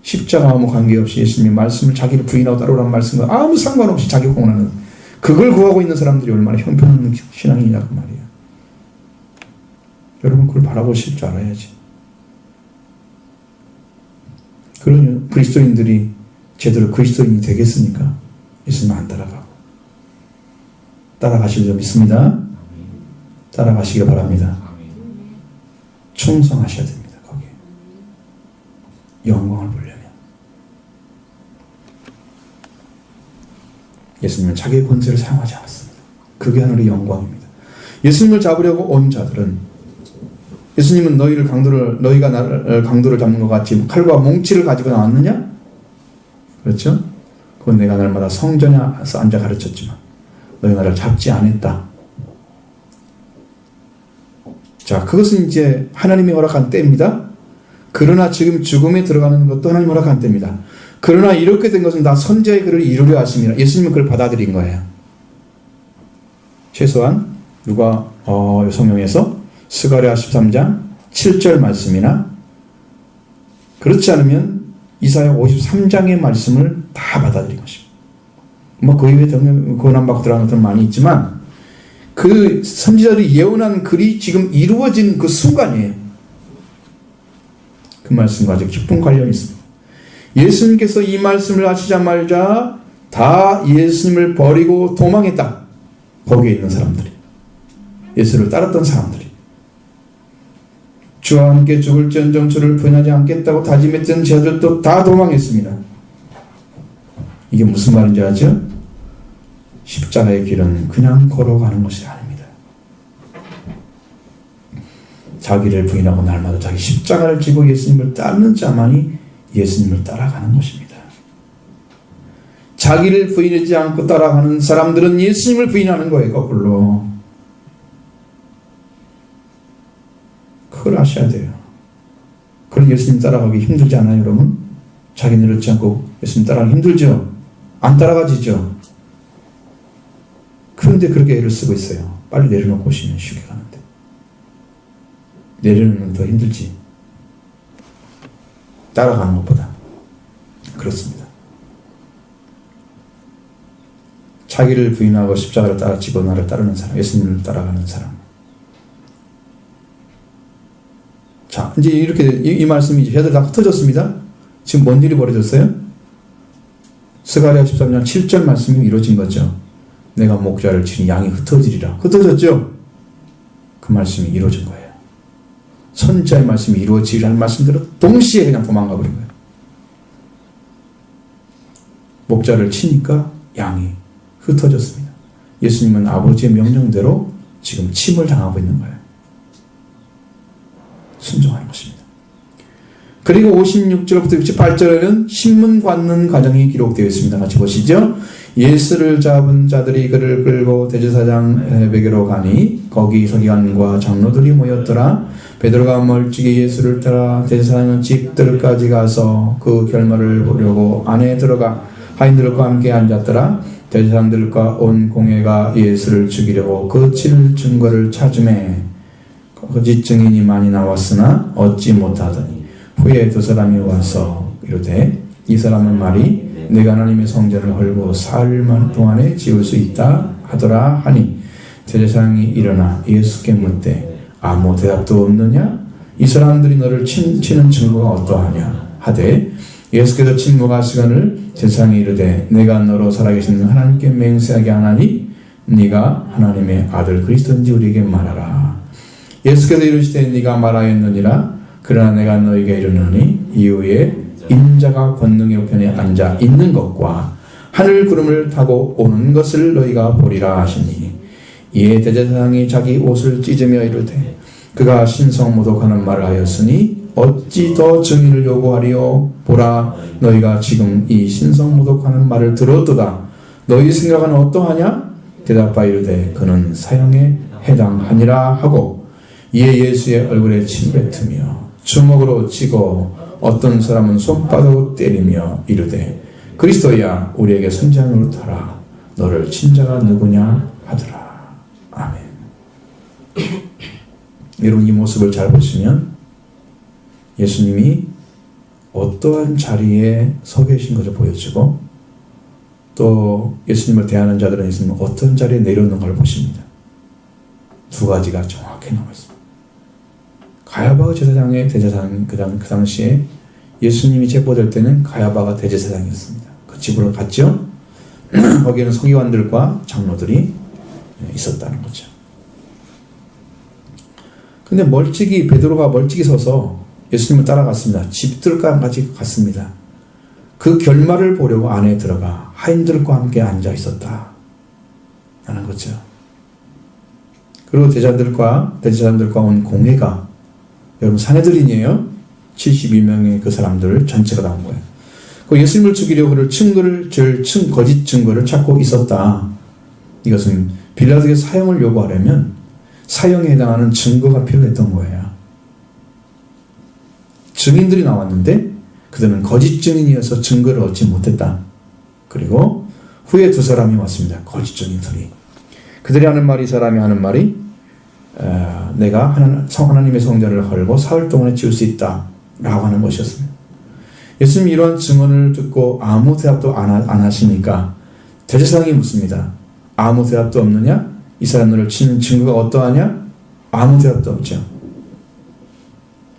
십자가 아무 관계없이 예수님의 말씀을 자기를 부인하고 따르라는 말씀과 아무 상관없이 자기 공헌하는 그걸 구하고 있는 사람들이 얼마나 형편없는 신앙이냐고 말이에요. 여러분 그걸 바라보실 줄 알아야지. 그러니 그리스도인들이 제대로 그리스도인이 되겠습니까? 예수님 안 따라가고. 따라가실 줄 믿습니다. 따라가시길 바랍니다. 충성하셔야 됩니다. 거기에 영광을 보려면 예수님은 자기의 권세를 사용하지 않았습니다. 그게 하늘의 영광입니다. 예수님을 잡으려고 온 자들은 예수님은 너희가 나를 강도를 잡는 것 같이 칼과 몽치를 가지고 나왔느냐? 그렇죠? 그건 내가 날마다 성전에 앉아 가르쳤지만 너희 나를 잡지 않았다. 자, 그것은 이제 하나님이 허락한 때입니다. 그러나 지금 죽음에 들어가는 것도 하나님 허락한 때입니다. 그러나 이렇게 된 것은 다 선지자의 글을 이루려 하심이라. 예수님은 그걸 받아들인 거예요. 최소한 누가 성경에서 스가랴 13장 7절 말씀이나 그렇지 않으면 이사야 53장의 말씀을 다 받아들인 것입니다. 그 이외에 고난받고 들어가는 것들은 많이 있지만 그 선지자들이 예언한 글이 지금 이루어진 그 순간이에요. 그 말씀과 아주 깊은 관련이 있습니다. 예수님께서 이 말씀을 하시자마자 다 예수님을 버리고 도망했다. 거기에 있는 사람들이. 예수를 따랐던 사람들이. 주와 함께 죽을지언정 주를 부인하지 않겠다고 다짐했던 제자들도 다 도망했습니다. 이게 무슨 말인지 아죠? 십자가의 길은 그냥 걸어가는 것이 아닙니다. 자기를 부인하고 날마다 자기 십자가를 지고 예수님을 따르는 자만이 예수님을 따라가는 것입니다. 자기를 부인하지 않고 따라가는 사람들은 예수님을 부인하는 거예요. 거꾸로. 그걸 아셔야 돼요. 그럼 예수님 따라가기 힘들지 않아요, 여러분? 자기 내려놓지 않고 예수님 따라가기 힘들죠? 안 따라가지죠? 그런데 그렇게 애를 쓰고 있어요. 빨리 내려놓고 오시면 쉽게 가는데. 내려놓는 더 힘들지. 따라가는 것보다. 그렇습니다. 자기를 부인하고 십자가를 따라 지고 나를 따르는 사람, 예수님을 따라가는 사람. 자, 이제 이렇게 이 말씀이 이제 해들 다 흩어졌습니다. 지금 뭔 일이 벌어졌어요? 스가랴 13장 7절 말씀이 이루어진 거죠. 내가 목자를 치니 양이 흩어지리라. 흩어졌죠? 그 말씀이 이루어진 거예요. 선지자의 말씀이 이루어지라는 말씀대로 동시에 그냥 도망가 버린 거예요. 목자를 치니까 양이 흩어졌습니다. 예수님은 아버지의 명령대로 지금 침을 당하고 있는 거예요. 순종하는 것입니다. 그리고 56절부터 68절에는 신문 받는 과정이 기록되어 있습니다. 같이 보시죠. 예수를 잡은 자들이 그를 끌고 대제사장에게로 가니 거기 서기관과 장로들이 모였더라. 베드로가 멀찍이 예수를 따라 대제사장의 집들까지 가서 그 결말을 보려고 안에 들어가 하인들과 함께 앉았더라. 대제사장들과 온 공회가 예수를 죽이려고 거칠 증거를 찾음에 거짓 증인이 많이 나왔으나 얻지 못하더니 후에 두 사람이 와서 이르되 이 사람은 말이 내가 하나님의 성전을 헐고 사흘 동안에 지을 수 있다 하더라 하니 대제사장이 일어나 예수께 묻되 아무 대답도 없느냐? 이 사람들이 너를 치는 증거가 어떠하냐? 하되 예수께서 침묵하시거늘 대제사장이 이르되 내가 너로 살아계신 하나님께 맹세하게 하나니 네가 하나님의 아들 그리스도인지 우리에게 말하라. 예수께서 이르시되 네가 말하였느니라. 그러나 내가 너에게 이르노니 이후에 인자가 권능의 우편에 앉아 있는 것과 하늘 구름을 타고 오는 것을 너희가 보리라 하시니 이에 대제사장이 자기 옷을 찢으며 이르되 그가 신성모독하는 말을 하였으니 어찌 더 증인을 요구하리요? 보라 너희가 지금 이 신성모독하는 말을 들었도다. 너희 생각은 어떠하냐? 대답하여 이르되 그는 사형에 해당하니라 하고 이에 예수의 얼굴에 침뱉으며 주먹으로 치고 어떤 사람은 손바닥으로 때리며 이르되 그리스도야 우리에게 선지자를 타라. 너를 친 자가 누구냐 하더라. 아멘. 여러분 이 모습을 잘 보시면 예수님이 어떠한 자리에 서 계신 것을 보여주고 또 예수님을 대하는 자들은 예수님은 어떤 자리에 내려오는 걸 보십니다. 두 가지가 정확히 나와 있습니다. 가야바가 제사장의 대제사장 그 당시에 예수님이 체포될 때는 가야바가 대제사장이었습니다. 그 집으로 갔죠. 거기에는 서기관들과 장로들이 있었다는 거죠. 근데 멀찍이 베드로가 멀찍이 서서 예수님을 따라갔습니다. 집들까지 갔습니다. 그 결말을 보려고 안에 들어가 하인들과 함께 앉아 있었다 라는 거죠. 그리고 대제사장들과 온 공회가 여러분 사내들인이에요. 72명의 그 사람들 전체가 나온 거예요. 그 예수님을 죽이려고 거짓 증거를 찾고 있었다. 이것은 빌라도에게 사형을 요구하려면 사형에 해당하는 증거가 필요했던 거예요. 증인들이 나왔는데 그들은 거짓 증인이어서 증거를 얻지 못했다. 그리고 후에 두 사람이 왔습니다. 거짓 증인들이. 그들이 하는 말이 이 사람이 하는 말이 내가 하나님의 성전을 헐고 사흘 동안에 지을 수 있다 라고 하는 것이었습니다. 예수님이 이러한 증언을 듣고 아무 대답도 안 하시니까 대제사장이 묻습니다. 아무 대답도 없느냐? 이 사람들을 치는 증거가 어떠하냐? 아무 대답도 없죠.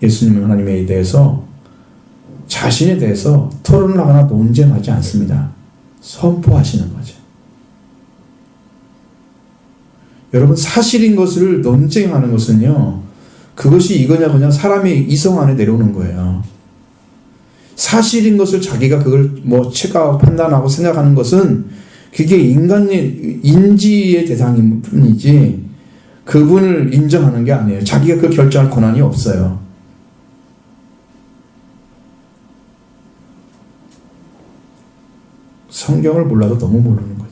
예수님은 하나님에 대해서 자신에 대해서 토론을 하거나 논쟁하지 않습니다. 선포하시는 거죠. 여러분 사실인 것을 논쟁하는 것은요. 그것이 이거냐 그냥 사람의 이성 안에 내려오는 거예요. 사실인 것을 자기가 그걸 체크하고 판단하고 생각하는 것은 그게 인간의 인지의 대상인 뿐이지 그분을 인정하는 게 아니에요. 자기가 그걸 결정할 권한이 없어요. 성경을 몰라도 너무 모르는 거죠.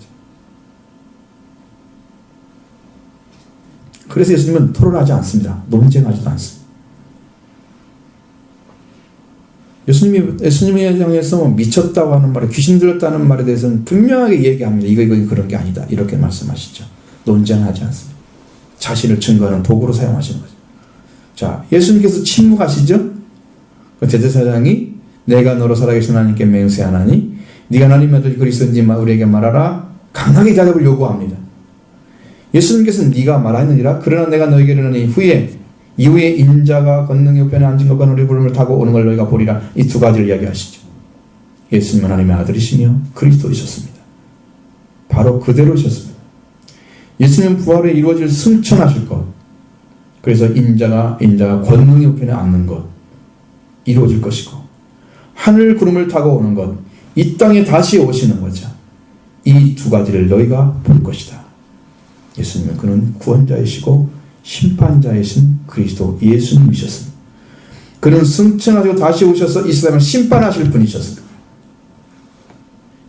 그래서 예수님은 토론하지 않습니다. 논쟁하지도 않습니다. 예수님에 향해서 미쳤다고 하는 말에 귀신 들렸다는 말에 대해서는 분명하게 얘기합니다. 이거 그런 게 아니다. 이렇게 말씀하시죠. 논쟁하지 않습니다. 자신을 증거하는 도구로 사용하시는 거죠. 자, 예수님께서 침묵하시죠? 그 대제사장이 내가 너로 살아계신 하나님께 맹세하나니 네가 하나님의 아들 그리스도인지 우리에게 말하라. 강하게 대답을 요구합니다. 예수님께서는 네가 말하느니라. 그러나 내가 너에게 이르노니 이후에 인자가 권능의 우편에 앉은 것과 우리 구름을 타고 오는 걸 너희가 보리라. 이 두 가지를 이야기하시죠. 예수님은 하나님의 아들이시며 그리스도이셨습니다. 바로 그대로셨습니다. 예수님은 부활에 이루어질 승천하실 것, 그래서 인자가 권능의 우편에 앉는 것 이루어질 것이고, 하늘 구름을 타고 오는 것, 이 땅에 다시 오시는 거죠. 이 두 가지를 너희가 볼 것이다. 예수님은 그는 구원자이시고 심판자이신 그리스도 예수님이셨습니다. 그는 승천하시고 다시 오셔서 이 세상을 심판하실 분이셨습니다.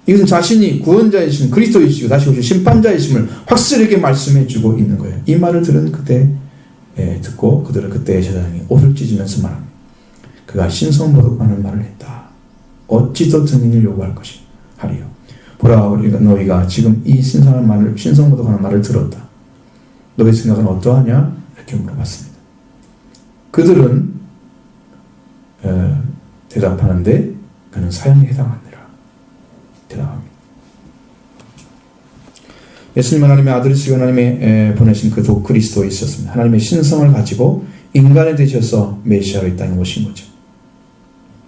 이것은 자신이 구원자이신 그리스도이시고 다시 오실 심판자이심을 확실하게 말씀해 주고 있는 거예요. 이 말을 들은 그때 듣고 그들은 그때 제사장이 옷을 찢으면서 말합니다. 그가 신성모독하는 말을 했다. 어찌 더 증인을 요구할 것이 하리요. 보라, 너희가 지금 이 신성모독하는 말을 들었다. 너희 생각은 어떠하냐? 이렇게 물어봤습니다. 그들은 대답하는데 그는 사형에 해당하니라 대답합니다. 예수님 하나님의 아들이시고 하나님의 보내신 그 그리스도에 있었습니다. 하나님의 신성을 가지고 인간이 되셔서 메시아로 이 땅에 오신 거죠.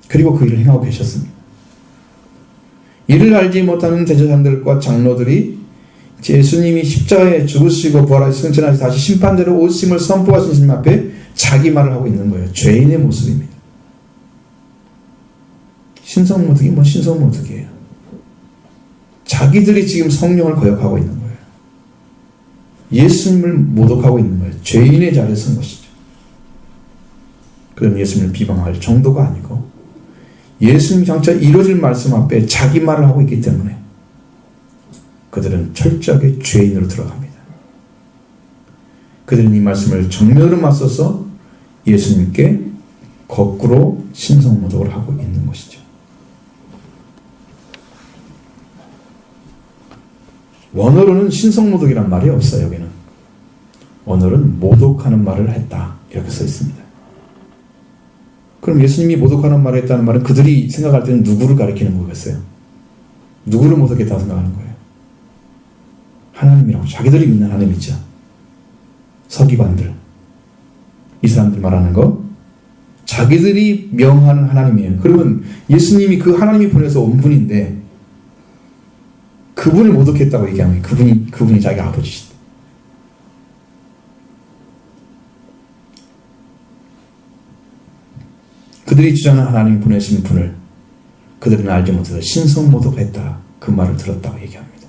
그리고 그 일을 행하고 계셨습니다. 이를 알지 못하는 대제사장들과 장로들이 예수님이 십자가에 죽으시고 부활하시 승천하시 다시 심판대로 오심을 선포하신 예수님 앞에 자기 말을 하고 있는 거예요. 죄인의 모습입니다. 신성모독이 뭐 신성모독이에요. 자기들이 지금 성령을 거역하고 있는 거예요. 예수님을 모독하고 있는 거예요. 죄인의 자리에 선 것이죠. 그럼 예수님을 비방할 정도가 아니고 예수님 장차 이루어질 말씀 앞에 자기 말을 하고 있기 때문에 그들은 철저하게 죄인으로 들어갑니다. 그들은 이 말씀을 정면으로 맞서서 예수님께 거꾸로 신성모독을 하고 있는 것이죠. 원어로는 신성모독이란 말이 없어요. 여기는 원어로는 모독하는 말을 했다 이렇게 써 있습니다. 그럼 예수님이 모독하는 말을 했다는 말은 그들이 생각할 때는 누구를 가리키는 거겠어요? 누구를 모독했다고 생각하는 거예요? 하나님이라고. 자기들이 믿는 하나님이죠. 서기관들, 이 사람들 말하는 거 자기들이 명하는 하나님이에요. 그러면 예수님이 그 하나님이 보내서 온 분인데 그분을 모독했다고 얘기하면 그분이 자기 아버지시다. 그들이 주장하는 하나님이 보내신 분을 그들은 알지 못해서 신성모독했다. 그 말을 들었다고 얘기합니다.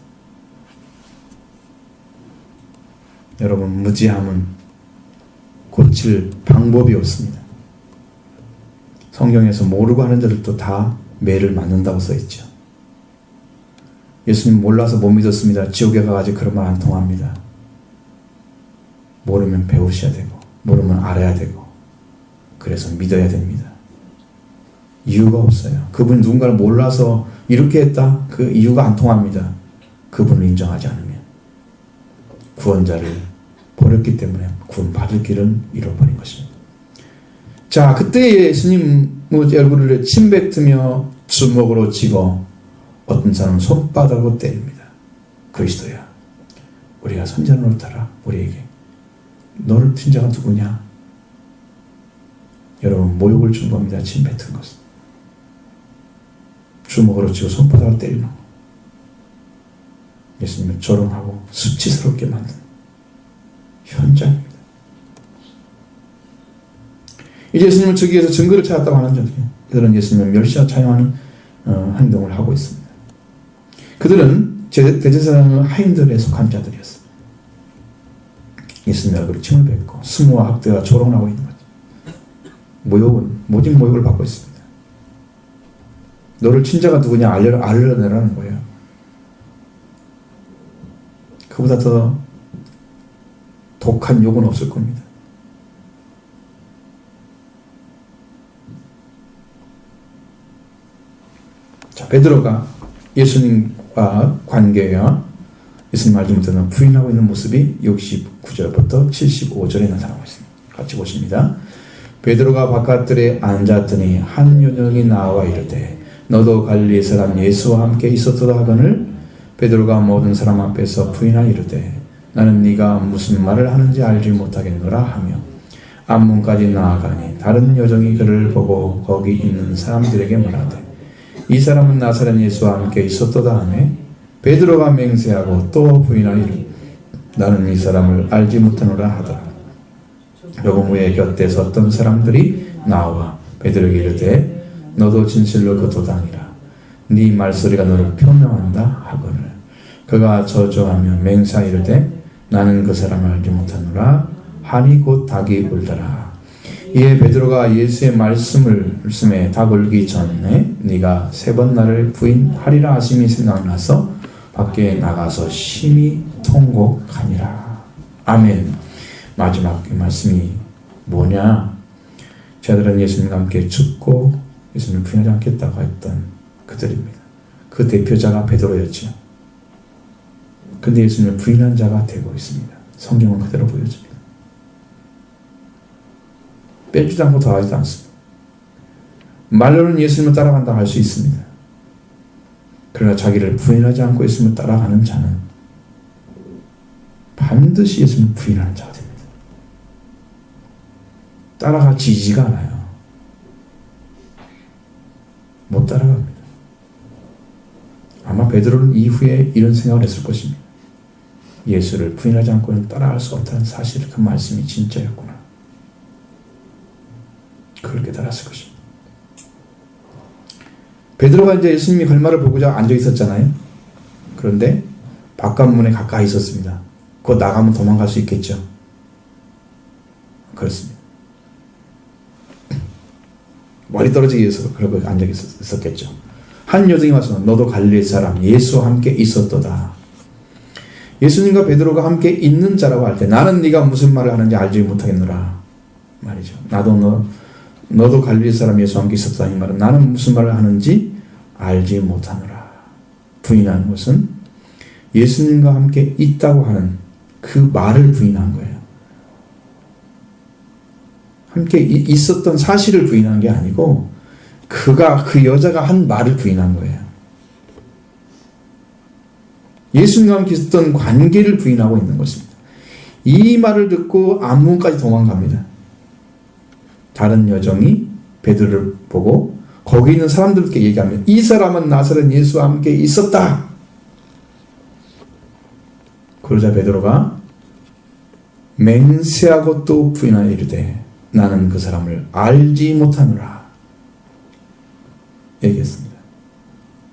여러분, 무지함은 고칠 방법이 없습니다. 성경에서 모르고 하는 자들도 다 매를 맞는다고 써있죠. 예수님 몰라서 못 믿었습니다. 지옥에 가가지고 그런 말 안 통합니다. 모르면 배우셔야 되고 모르면 알아야 되고 그래서 믿어야 됩니다. 이유가 없어요. 그분이 누군가를 몰라서 이렇게 했다. 그 이유가 안 통합니다. 그분을 인정하지 않으면 구원자를 버렸기 때문에 구원받을 길은 잃어버린 것입니다. 자, 그때 예수님 얼굴을 침뱉으며 주먹으로 치고 어떤 사람은 손바닥으로 때립니다. 그리스도야, 우리가 선자를 따라 우리에게 너를 친 자가 누구냐? 여러분, 모욕을 준 겁니다. 침뱉은 것은. 주먹으로 치고 손바닥을 때리는 거. 예수님을 조롱하고 수치스럽게 만든 현장입니다. 이제 예수님을 주기 위해서 증거를 찾았다고 하는 자들이에요. 그들은 예수님을 멸시와 차용하는 행동을 하고 있습니다. 그들은 대제사장 하인들에 속한 자들이었습니다. 예수님의 얼굴에 침을 뱉고 수모와 학대와 조롱을 하고 있는 거죠. 모진 모욕을 받고 있습니다. 너를 친 자가 누구냐 알려내라는 거예요. 그보다 더 독한 욕은 없을 겁니다. 자, 베드로가 예수님과 관계와 예수님 알지 못하는 부인하고 있는 모습이 69절부터 75절에 나타나고 있습니다. 같이 보십니다. 베드로가 바깥들에 앉았더니 한 여종이 나와 이르되 너도 갈릴리 사람 예수와 함께 있었도다 하거늘 베드로가 모든 사람 앞에서 부인하여 이르되 나는 네가 무슨 말을 하는지 알지 못하겠노라 하며 앞문까지 나아가니 다른 여종이 그를 보고 거기 있는 사람들에게 말하되 이 사람은 나사렛 예수와 함께 있었도다 하며 베드로가 맹세하고 또 부인하여 이르되 나는 이 사람을 알지 못하노라 하더라. 요금 후에 곁에 섰던 사람들이 나와 베드로에게 이르되 너도 진실로 그 도당이라 네 말소리가 너를 표명한다 하거늘 그가 저주하며 맹세하여 이르되 나는 그 사람을 알지 못하노라 하니 곧 닭이 울더라. 이에 베드로가 예수의 말씀에 닭 울기 전에 네가 3번 나를 부인하리라 하심이 생각나서 밖에 나가서 심히 통곡하니라. 아멘. 마지막 말씀이 뭐냐? 저들은 예수님과 함께 죽고 예수님을 부인하지 않겠다고 했던 그들입니다. 그 대표자가 베드로였죠. 근데 예수님을 부인한 자가 되고 있습니다. 성경은 그대로 보여줍니다. 빼지도 않고 더하지도 않습니다. 말로는 예수님을 따라간다 할 수 있습니다. 그러나 자기를 부인하지 않고 예수님을 따라가는 자는 반드시 예수님을 부인하는 자가 됩니다. 따라가지지가 않아요. 못 따라갑니다. 아마 베드로는 이후에 이런 생각을 했을 것입니다. 예수를 부인하지 않고는 따라갈 수 없다는 사실, 그 말씀이 진짜였구나. 그걸 깨달았을 것입니다. 베드로가 이제 예수님이 걸말을 보고자 앉아 있었잖아요. 그런데 바깥문에 가까이 있었습니다. 곧 나가면 도망갈 수 있겠죠. 그렇습니다. 머리 떨어지기 위해서 그러고 앉아 있었겠죠. 한 여종이 와서 너도 갈릴리 사람 예수와 함께 있었도다. 예수님과 베드로가 함께 있는 자라고 할 때 나는 네가 무슨 말을 하는지 알지 못하겠노라 말이죠. 너도 갈릴리 사람 예수와 함께 있었다. 이 말은 나는 무슨 말을 하는지 알지 못하노라. 부인하는 것은 예수님과 함께 있다고 하는 그 말을 부인한 거예요. 함께 있었던 사실을 부인한 게 아니고 그 여자가 한 말을 부인한 거예요. 예수님과 함께 있었던 관계를 부인하고 있는 것입니다. 이 말을 듣고 앞문까지 도망갑니다. 다른 여종이 베드로를 보고 거기 있는 사람들께 얘기하면 이 사람은 나사렛 예수와 함께 있었다. 그러자 베드로가 맹세하고 또 부인하여 이르되 나는 그 사람을 알지 못하노라 얘기했습니다.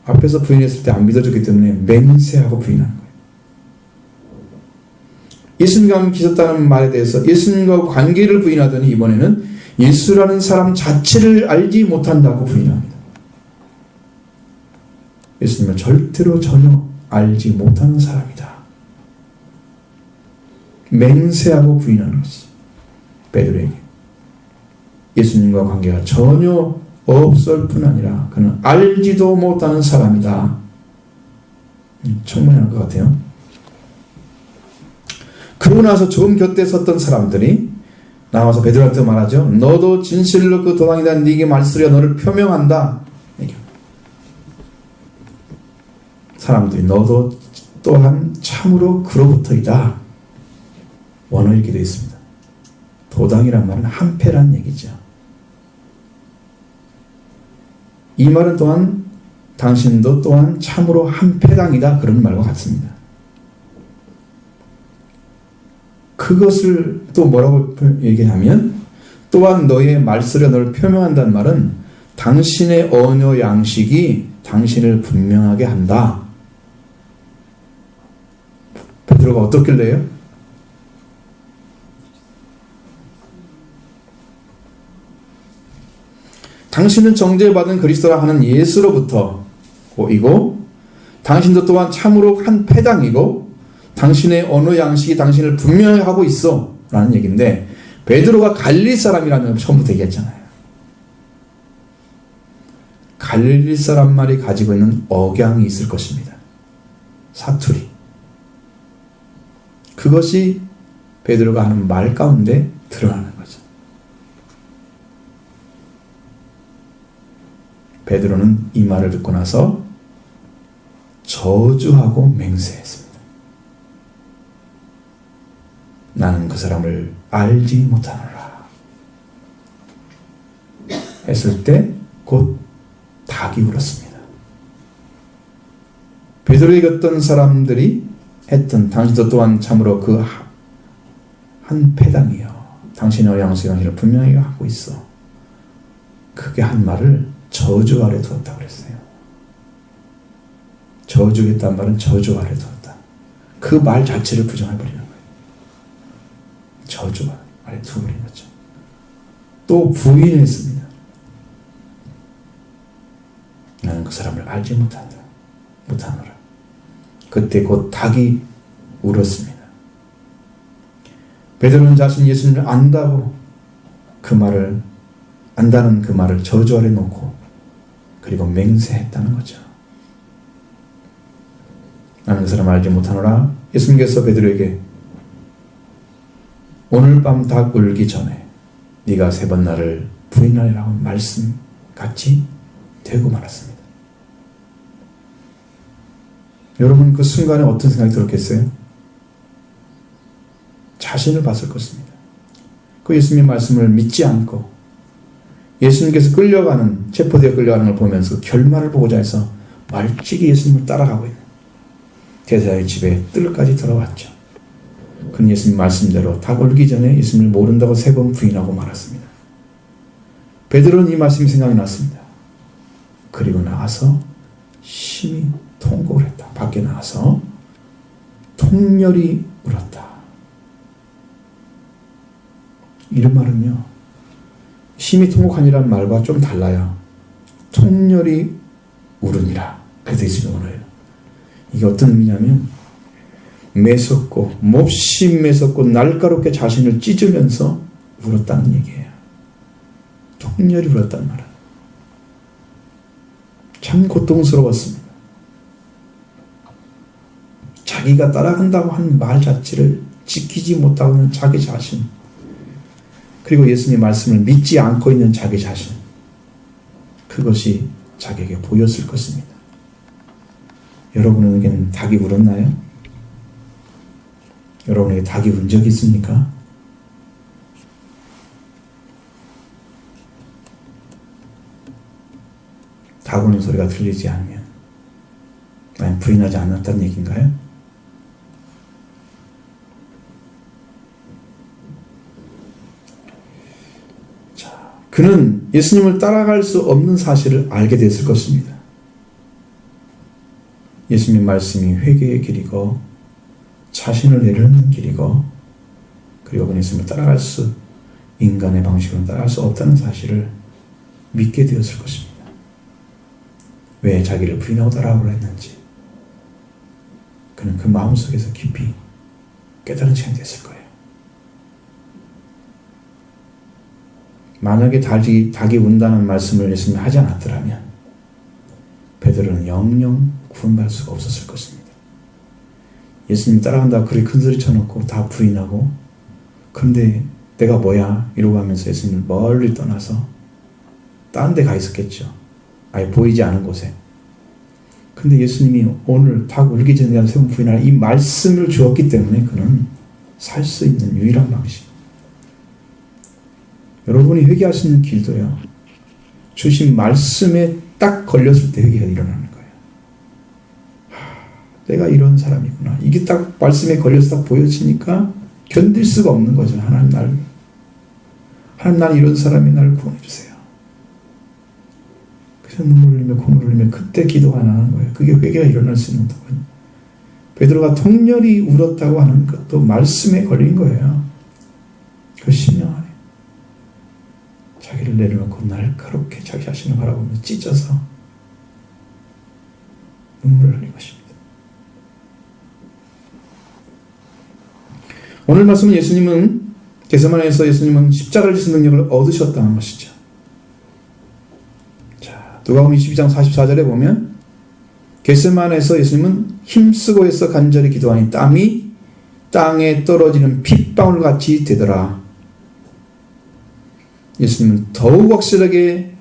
앞에서 부인했을 때 안 믿어줬기 때문에 맹세하고 부인한 거예요. 예수님과 함께 있었다는 말에 대해서 예수님과 관계를 부인하더니 이번에는 예수라는 사람 자체를 알지 못한다고 부인합니다. 예수님을 절대로 전혀 알지 못하는 사람이다. 맹세하고 부인하는 것이 베드로에게 예수님과 관계가 전혀 없을 뿐 아니라 그는 알지도 못하는 사람이다. 충분히 알 것 같아요. 그러고 나서 조금 곁에 섰던 사람들이 나와서 베드로한테 말하죠. 너도 진실로 그 도당이다. 네게 말소리가 너를 표명한다. 사람들이 너도 또한 참으로 그로부터이다. 원어 이렇게 되어 있습니다. 도당이란 말은 한패란 얘기죠. 이 말은 또한 당신도 또한 참으로 한패당이다. 그런 말과 같습니다. 그것을 또 뭐라고 얘기하면 또한 너의 말소리가 너를 표명한다는 말은 당신의 언어 양식이 당신을 분명하게 한다. 베드로가 어떻길래요? 당신은 정죄받은 그리스도라 하는 예수로부터 이고 당신도 또한 참으로 한 패당이고 당신의 언어 양식이 당신을 분명하게 하고 있어 라는 얘기인데 베드로가 갈릴리 사람이라는 처음부터 얘기했잖아요. 갈릴리 사람 말이 가지고 있는 억양이 있을 것입니다. 사투리. 그것이 베드로가 하는 말 가운데 드러나는 거죠. 베드로는 이 말을 듣고 나서 저주하고 맹세했습니다. 나는 그 사람을 알지 못하노라 했을 때 곧 닭이 울었습니다. 베드로에게 어떤 사람들이 했던 당신도 또한 참으로 그 한 패당이요. 당신의 어양수양실을 분명히 하고 있어. 그게 한 말을 저주 아래 두었다고 그랬어요. 저주겠다는 말은 저주 아래 두었다. 그 말 자체를 부정해버리는 거예요. 저주 아래 두어버린 거죠. 또 부인했습니다. 나는 그 사람을 알지 못하노라. 그때 곧 닭이 울었습니다. 베드로는 자신이 예수님을 안다고 안다는 그 말을 저주 아래 놓고 그리고 맹세했다는 거죠. 나는 그 사람을 알지 못하노라. 예수님께서 베드로에게 오늘 밤 닭 울기 전에 네가 3번 나를 부인하리라고 말씀같이 되고 말았습니다. 여러분 그 순간에 어떤 생각이 들었겠어요? 자신을 봤을 것입니다. 그 예수님의 말씀을 믿지 않고 예수님께서 체포되어 끌려가는 걸 보면서 결말을 보고자 해서 말찍이 예수님을 따라가고 있는 제자의 집에 뜰까지 들어왔죠. 그는 예수님 말씀대로 닭 울기 전에 예수님을 모른다고 3번 부인하고 말았습니다. 베드로는 이 말씀이 생각이 났습니다. 그리고 나가서 심히 통곡을 했다. 밖에 나가서 통렬히 울었다. 이런 말은요, 심히 통곡하니라는 말과 좀 달라요. 통렬히 울으니라. 그렇게 되어 있어요. 이게 어떤 의미냐면 매섭고 몹시 매섭고 날카롭게 자신을 찢으면서 울었다는 얘기예요. 통렬히 울었다는 말은 참 고통스러웠습니다. 자기가 따라간다고 하는 말 자체를 지키지 못하고 있는 자기 자신, 그리고 예수님의 말씀을 믿지 않고 있는 자기 자신, 그것이 자기에게 보였을 것입니다. 여러분에게는 닭이 울었나요? 여러분에게 닭이 운 적이 있습니까? 닭 우는 소리가 들리지 않으면 나는 부인하지 않았다는 얘기인가요? 자, 그는 예수님을 따라갈 수 없는 사실을 알게 됐을 것입니다. 예수님 말씀이 회개의 길이고 자신을 내려놓는 길이고, 그리고 그 예수님을 따라갈 수, 인간의 방식으로 따라갈 수 없다는 사실을 믿게 되었을 것입니다. 왜 자기를 부인하고 따라가려고 했는지 그는 그 마음속에서 깊이 깨달은 시간이 됐을 거예요. 만약에 닭이 운다는 말씀을 예수님이 하지 않았더라면 베드로는 영영 구원받을 수가 없었을 것입니다. 예수님 따라간다고 그렇게 큰소리 쳐놓고 다 부인하고, 그런데 내가 뭐야 이러고 하면서 예수님을 멀리 떠나서 다른 데 가 있었겠죠. 아예 보이지 않은 곳에. 근데 예수님이 오늘 닭 울기 전에 대한 3번 부인하라 이 말씀을 주었기 때문에 그는 살 수 있는 유일한 방식. 여러분이 회개할 수 있는 길도요, 주신 말씀에 딱 걸렸을 때 회개가 일어나는 거예요. 내가 이런 사람이구나. 이게 딱 말씀에 걸려서 딱 보여지니까 견딜 수가 없는 거죠. 하나님 날 이런 사람이 나를 구원해 주세요. 그래서 눈물 흘리며 콧물 흘리며 그때 기도가 나는 거예요. 그게 회개가 일어날 수 있는 거거든요. 베드로가 통렬히 울었다고 하는 것도 말씀에 걸린 거예요. 그 심령 안에 자기를 내려놓고 날카롭게 자기 자신을 바라보며 찢어서 눈물을 흘린 것입니다. 오늘 말씀은 겟세마네에서 예수님은 십자가를 지는 능력을 얻으셨다는 것이죠. 자, 누가복음 22장 44절에 보면 겟세마네에서 예수님은 힘쓰고 해서 간절히 기도하니 땀이 땅에 떨어지는 핏방울 같이 되더라. 예수님은 더욱 확실하게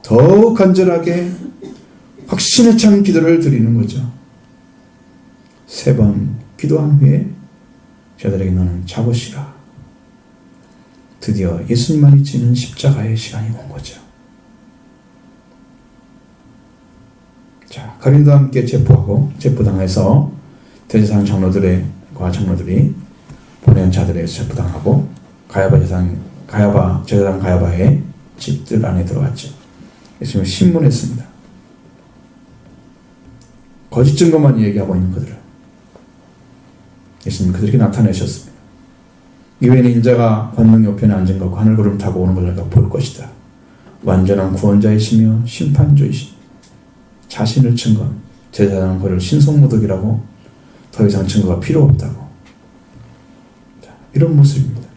더욱 간절하게 확신에 찬 기도를 드리는 거죠. 3번 기도한 후에 저들에게 너는 자고 쉬라. 드디어 예수님만이 지는 십자가의 시간이 온 거죠. 자, 가룟도 함께 체포당해서 대제사장 장로들이 보낸 자들에 체포당하고 제사장 가야바의 집들 안에 들어갔죠. 예수님을 신문했습니다. 거짓 증거만 얘기하고 있는 그들을 예수님 그들에게 나타내셨습니다. 이후에는 인자가 권능 옆에 앉은 것과 하늘구름 타고 오는 걸 내가 볼 것이다. 완전한 구원자이시며 심판주이시니 자신을 증거한 제사장은 그를 신성모독이라고 더 이상 증거가 필요 없다고. 자, 이런 모습입니다.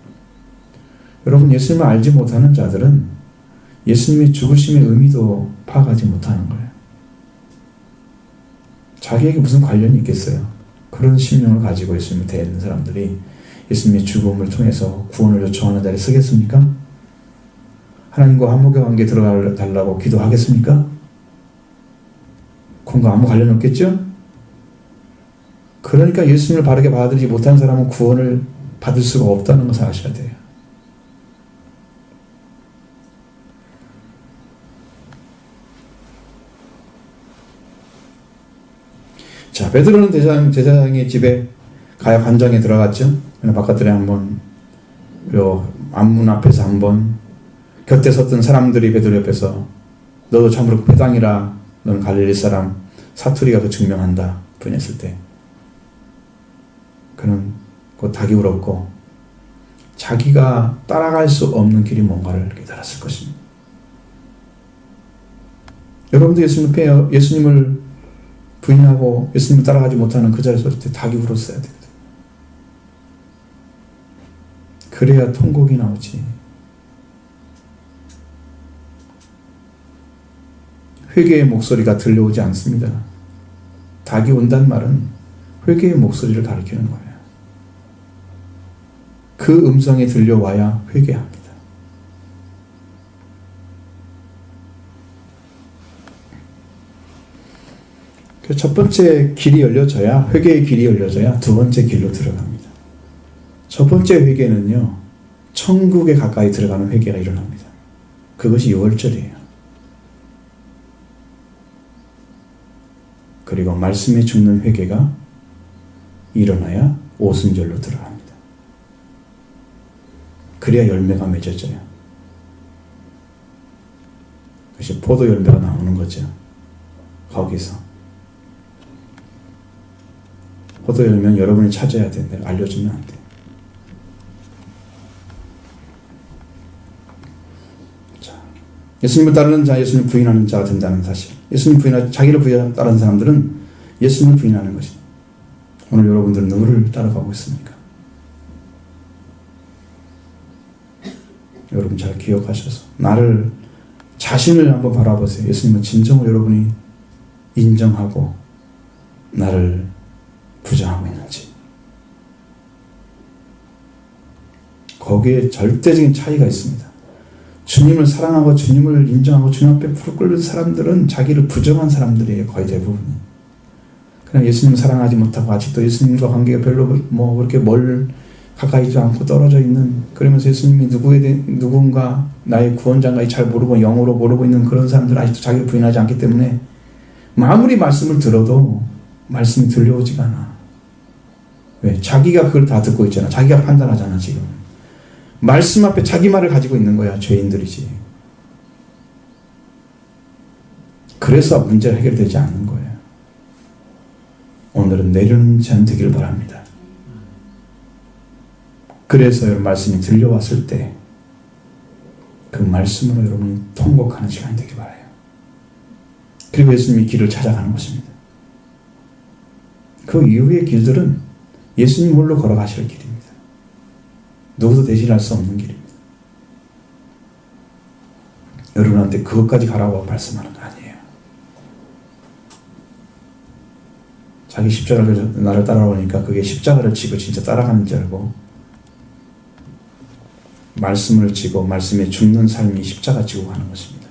여러분, 예수님을 알지 못하는 자들은 예수님의 죽으심의 의미도 파악하지 못하는 거예요. 자기에게 무슨 관련이 있겠어요? 그런 심령을 가지고 예수님을 대하는 사람들이 예수님의 죽음을 통해서 구원을 요청하는 자리에 쓰겠습니까? 하나님과 화목의 관계에 들어달라고 기도하겠습니까? 그건가 아무 관련이 없겠죠? 그러니까 예수님을 바르게 받아들이지 못한 사람은 구원을 받을 수가 없다는 것을 아셔야 돼요. 자, 베드로는 제사장의 집에 가야 관장에 들어갔죠. 바깥들에 한번, 그리고 앞문 앞에서 한번, 곁에 섰던 사람들이 베드로 옆에서 너도 참으로 배당이라, 너는 갈릴리 사람, 사투리가 그 증명한다 부인했을 때 그는 곧 닭이 울었고 자기가 따라갈 수 없는 길이 뭔가를 깨달았을 것입니다. 여러분도 예수님을 부인하고 예수님을 따라가지 못하는 그 자리에 설 때 닭이 울었어야 됩니다. 그래야 통곡이 나오지. 회개의 목소리가 들려오지 않습니다. 닭이 온다는 말은 회개의 목소리를 가리키는 거예요. 그 음성이 들려와야 회개합니다. 첫 번째 길이 열려져야, 회개의 길이 열려져야 두 번째 길로 들어갑니다. 첫 번째 회개는요, 천국에 가까이 들어가는 회개가 일어납니다. 그것이 6월절이에요. 그리고 말씀에 죽는 회개가 일어나야 오순절로 들어갑니다. 그래야 열매가 맺어져요. 그것이 포도 열매가 나오는 거죠. 거기서. 포도 열매는 여러분이 찾아야 되는데 알려주면 안 돼요. 자, 예수님을 따르는 자, 예수님을 부인하는 자가 된다는 사실. 자기를 따르는 사람들은 예수님을 부인하는 것입니다. 오늘 여러분들은 누구를 따라가고 있습니까? 여러분 잘 기억하셔서 자신을 한번 바라보세요. 예수님은 진정으로 여러분이 인정하고 나를 부정하고 있는지. 거기에 절대적인 차이가 있습니다. 주님을 사랑하고 주님을 인정하고 주님 앞에 무릎 꿇는 사람들은 자기를 부정한 사람들이에요. 거의 대부분이. 그냥 예수님 사랑하지 못하고 아직도 예수님과 관계가 별로 그렇게 가까이지 않고 떨어져 있는, 그러면서 예수님이 누군가 나의 구원자인가 잘 모르고 영어로 모르고 있는 그런 사람들은 아직도 자기를 부인하지 않기 때문에 아무리 말씀을 들어도 말씀이 들려오지가 않아. 왜? 자기가 그걸 다 듣고 있잖아. 자기가 판단하잖아 지금. 말씀 앞에 자기 말을 가지고 있는 거야. 죄인들이지. 그래서 문제가 해결되지 않는 거예요. 오늘은 내려놓는 자는 되기를 바랍니다. 그래서 여러분 말씀이 들려왔을 때 그 말씀으로 여러분이 통곡하는 시간이 되길 바라요. 그리고 예수님이 길을 찾아가는 것입니다. 그 이후의 길들은 예수님 홀로 걸어가실 길입니다. 누구도 대신할 수 없는 길입니다. 여러분한테 그것까지 가라고 말씀하는 거 아니에요. 자기 십자가를 나를 따라오니까 그게 십자가를 지고 진짜 따라가는 줄 알고 말씀을 지고 말씀에 죽는 삶이 십자가 지고 가는 것입니다.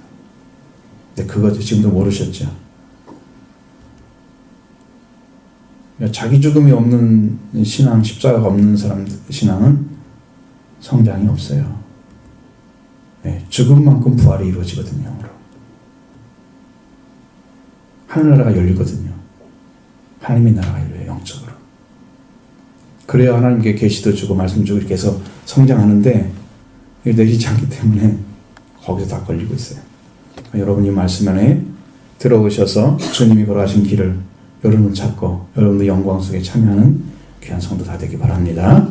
근데 그거 지금도 모르셨죠? 자기 죽음이 없는 신앙, 십자가가 없는 사람 신앙은 성장이 없어요. 네, 죽음만큼 부활이 이루어지거든요. 영으로. 하늘나라가 열리거든요. 하나님의 나라가 열려요. 영적으로. 그래야 하나님께 계시도 주고 말씀 주고 이렇게 해서 성장하는데 이게 되지 않기 때문에 거기서 다 걸리고 있어요. 여러분이 말씀 안에 들어오셔서 주님이 걸어가신 길을 여러분 찾고 여러분도 영광 속에 참여하는 귀한 성도 다 되기 바랍니다.